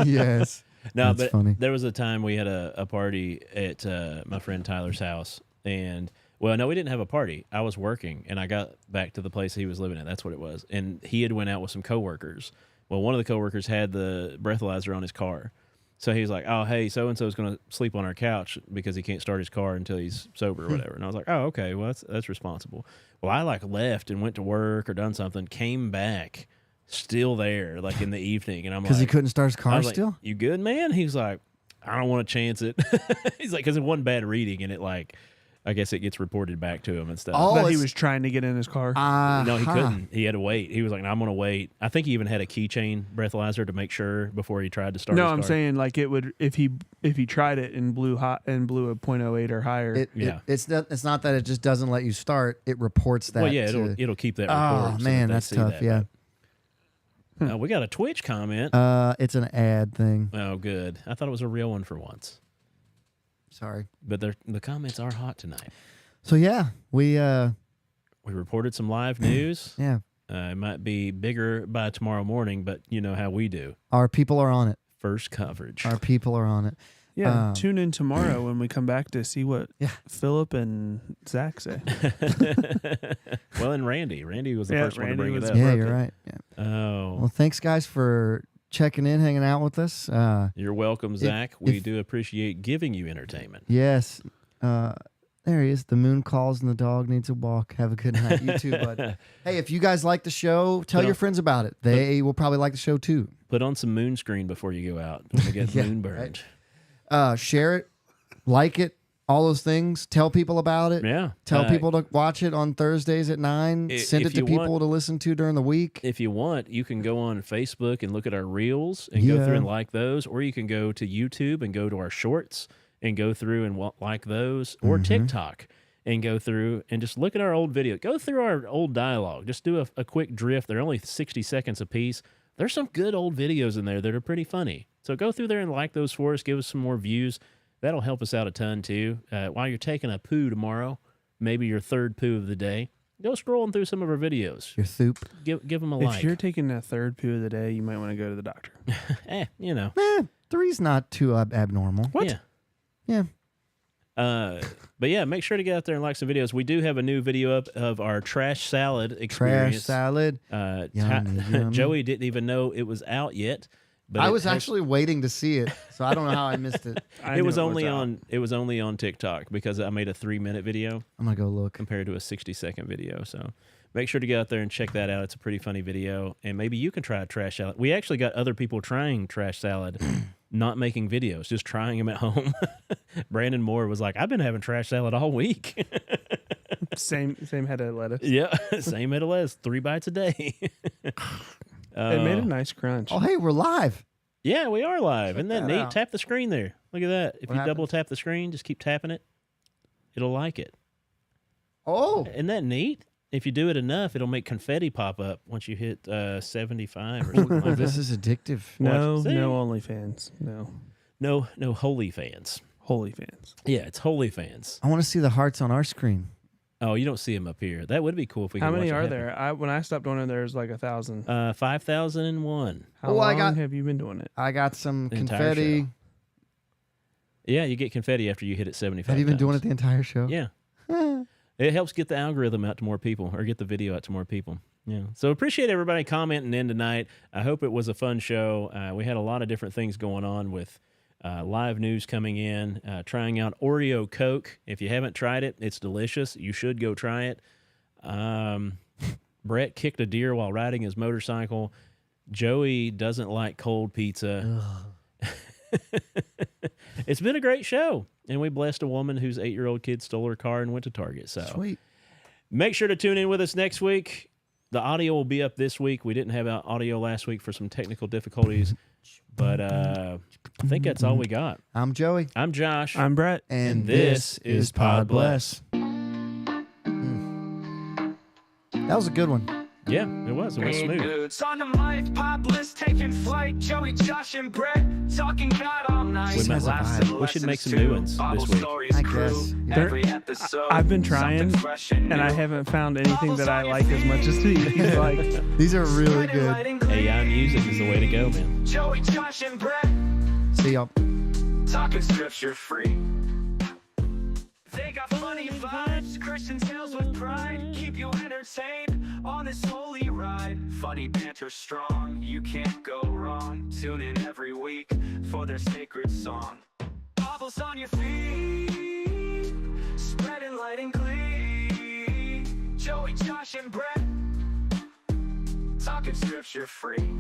Yes.
No,
That's
but
funny.
there was a time we had a party at my friend Tyler's house, and well, no, we didn't have a party. I was working, and I got back to the place he was living at. That's what it was. And he had went out with some coworkers. Well, one of the coworkers had the breathalyzer on his car, so he was like, "Oh, hey, so and so is going to sleep on our couch because he can't start his car until he's sober or whatever." And I was like, "Oh, okay, well that's responsible." Well, I like left and went to work or done something, came back. Still there, like in the evening, and I'm like,
Because he couldn't start his
I
car
was like,
still?
"You good, man?" He's like, "I don't want to chance it." He's like, "Because it wasn't bad reading, and it like, I guess it gets reported back to him and stuff."
Oh,
That he
it's-
was trying to get in his car.
No, he
Uh-huh.
couldn't. He had to wait. He was like, "No, I'm going to wait." I think he even had a keychain breathalyzer to make sure before he tried to start.
No,
his
I'm
car.
saying like it would if he tried it and blew hot and blew a .08 or higher.
It's not that it just doesn't let you start. It reports that.
Well, yeah,
to-
it'll keep that
Oh,
report. so
man,
that they
that's
see
tough,
that.
yeah.
We got a Twitch comment.
It's an ad thing.
Oh, good. I thought it was a real one for once.
Sorry.
But the comments are hot tonight.
So yeah, we
We reported some live news.
yeah,
It might be bigger by tomorrow morning, but you know how we do.
our people are on it.
First coverage.
Our people are on it.
yeah, tune in tomorrow when we come back to see what
Yeah.
Philip and Zach say.
Well, and Randy. Randy was the
Yeah,
first one to
Randy
bring it
was-
up.
Yeah,
broke
you're
it.
right. Yeah.
Oh,
Well, thanks guys for checking in, hanging out with us.
you're welcome, Zach. We
if-
do appreciate giving you entertainment.
Yes. There he is. The moon calls and the dog needs a walk. Have a good night. You too, bud. Hey, if you guys like the show, tell
Put
your
on-
friends about it. They will probably like the show too.
Put on some moon screen before you go out. Don't get
Yeah,
moon burned.
Share it, like it, all those things. Tell people about it.
Yeah.
Tell people to watch it on Thursdays at 9. Send
if
it to
you
people
want-
to listen to during the week.
If you want, you can go on Facebook and look at our reels and go
Yeah.
through and like those, or you can go to YouTube and go to our shorts and go through and like those, or
Mm-hmm.
TikTok and go through and just look at our old video. Go through our old dialogue. Just do a quick drift. They're only 60 seconds a piece. There's some good old videos in there that are pretty funny. So go through there and like those for us. Give us some more views. That'll help us out a ton too. While you're taking a poo tomorrow, maybe your third poo of the day, go scrolling through some of our videos.
Your thoop.
Give them a
If
like.
you're taking a third poo of the day, you might want to go to the doctor.
You know.
3's not too abnormal.
What? Yeah.
Yeah.
But yeah, make sure to get out there and like some videos. We do have a new video up of our trash salad experience.
Trash salad. Yummy.
Joey didn't even know it was out yet. But
I was actually waiting to see it, so I don't know how I missed it.
It was only on TikTok because I made a 3-minute video.
I'm gonna go look
compared to a 60-second video. So make sure to get out there and check that out. It's a pretty funny video, and maybe you can try a trash salad. We actually got other people trying trash salad, not making videos, just trying them at home. Brandon Moore was like, "I've been having trash salad all week."
Same head of lettuce.
Yeah, same head of lettuce, 3 bites a day.
It made a nice crunch.
Oh, hey, we're live.
Yeah, we are live. Isn't that
that
neat?
out.
Tap the screen there. Look at that. If
What
you double
happens?
tap the screen, just keep tapping it. It'll like it.
Oh,
Isn't that neat? If you do it enough, it'll make confetti pop up once you hit 75 or something like
this
that.
is addictive.
No,
See?
no OnlyFans. No.
No Holy Fans.
Holy fans.
Yeah, it's Holy Fans.
I want to see the hearts on our screen.
Oh, you don't see them up here. That would be cool if we could
How many
watch it
are
happen.
there? When I stopped doing it, there's like 1,000.
5,001.
How
Oh,
long have you been doing it?
I got some
The entire
confetti.
show. Yeah, you get confetti after you hit it 75
Have you been doing it
times.
the entire show?
Yeah. It helps get the algorithm out to more people or get the video out to more people. Yeah. So appreciate everybody commenting in tonight. I hope it was a fun show. We had a lot of different things going on with live news coming in, trying out Oreo Coke. If you haven't tried it, it's delicious. You should go try it. Brett kicked a deer while riding his motorcycle. Joey doesn't like cold pizza. It's been a great show. And we blessed a woman whose 8-year-old kid stole her car and went to Target. So
Sweet.
make sure to tune in with us next week. The audio will be up this week. We didn't have audio last week for some technical difficulties. But I think that's all we got.
I'm Joey.
I'm Josh.
I'm Brett.
And
this is Pod Bless.
That was a good one.
Yeah, it was. It was smooth.
Dudes on the mic, pop list taking flight. Joey, Josh, and Brett talking God all night.
We might-
Laughs and
we should make some
lessons
new ones
too. Bible
this week.
stories
I
grew.
guess.
Every episode,
I've been trying,
something fresh and
and I
new.
haven't found anything that I like as much as these. Like,
These are really
Spreading light
good.
and glee.
AI music is the way to go, man.
Joey, Josh, and Brett
See y'all.
talking scripture free. They got funny vibes, Christian tales with pride. Keep you entertained on this holy ride. Funny banter strong, you can't go wrong. Tune in every week for their sacred song. Bibles on your feet, spreading light and glee. Joey, Josh, and Brett talking scripture free.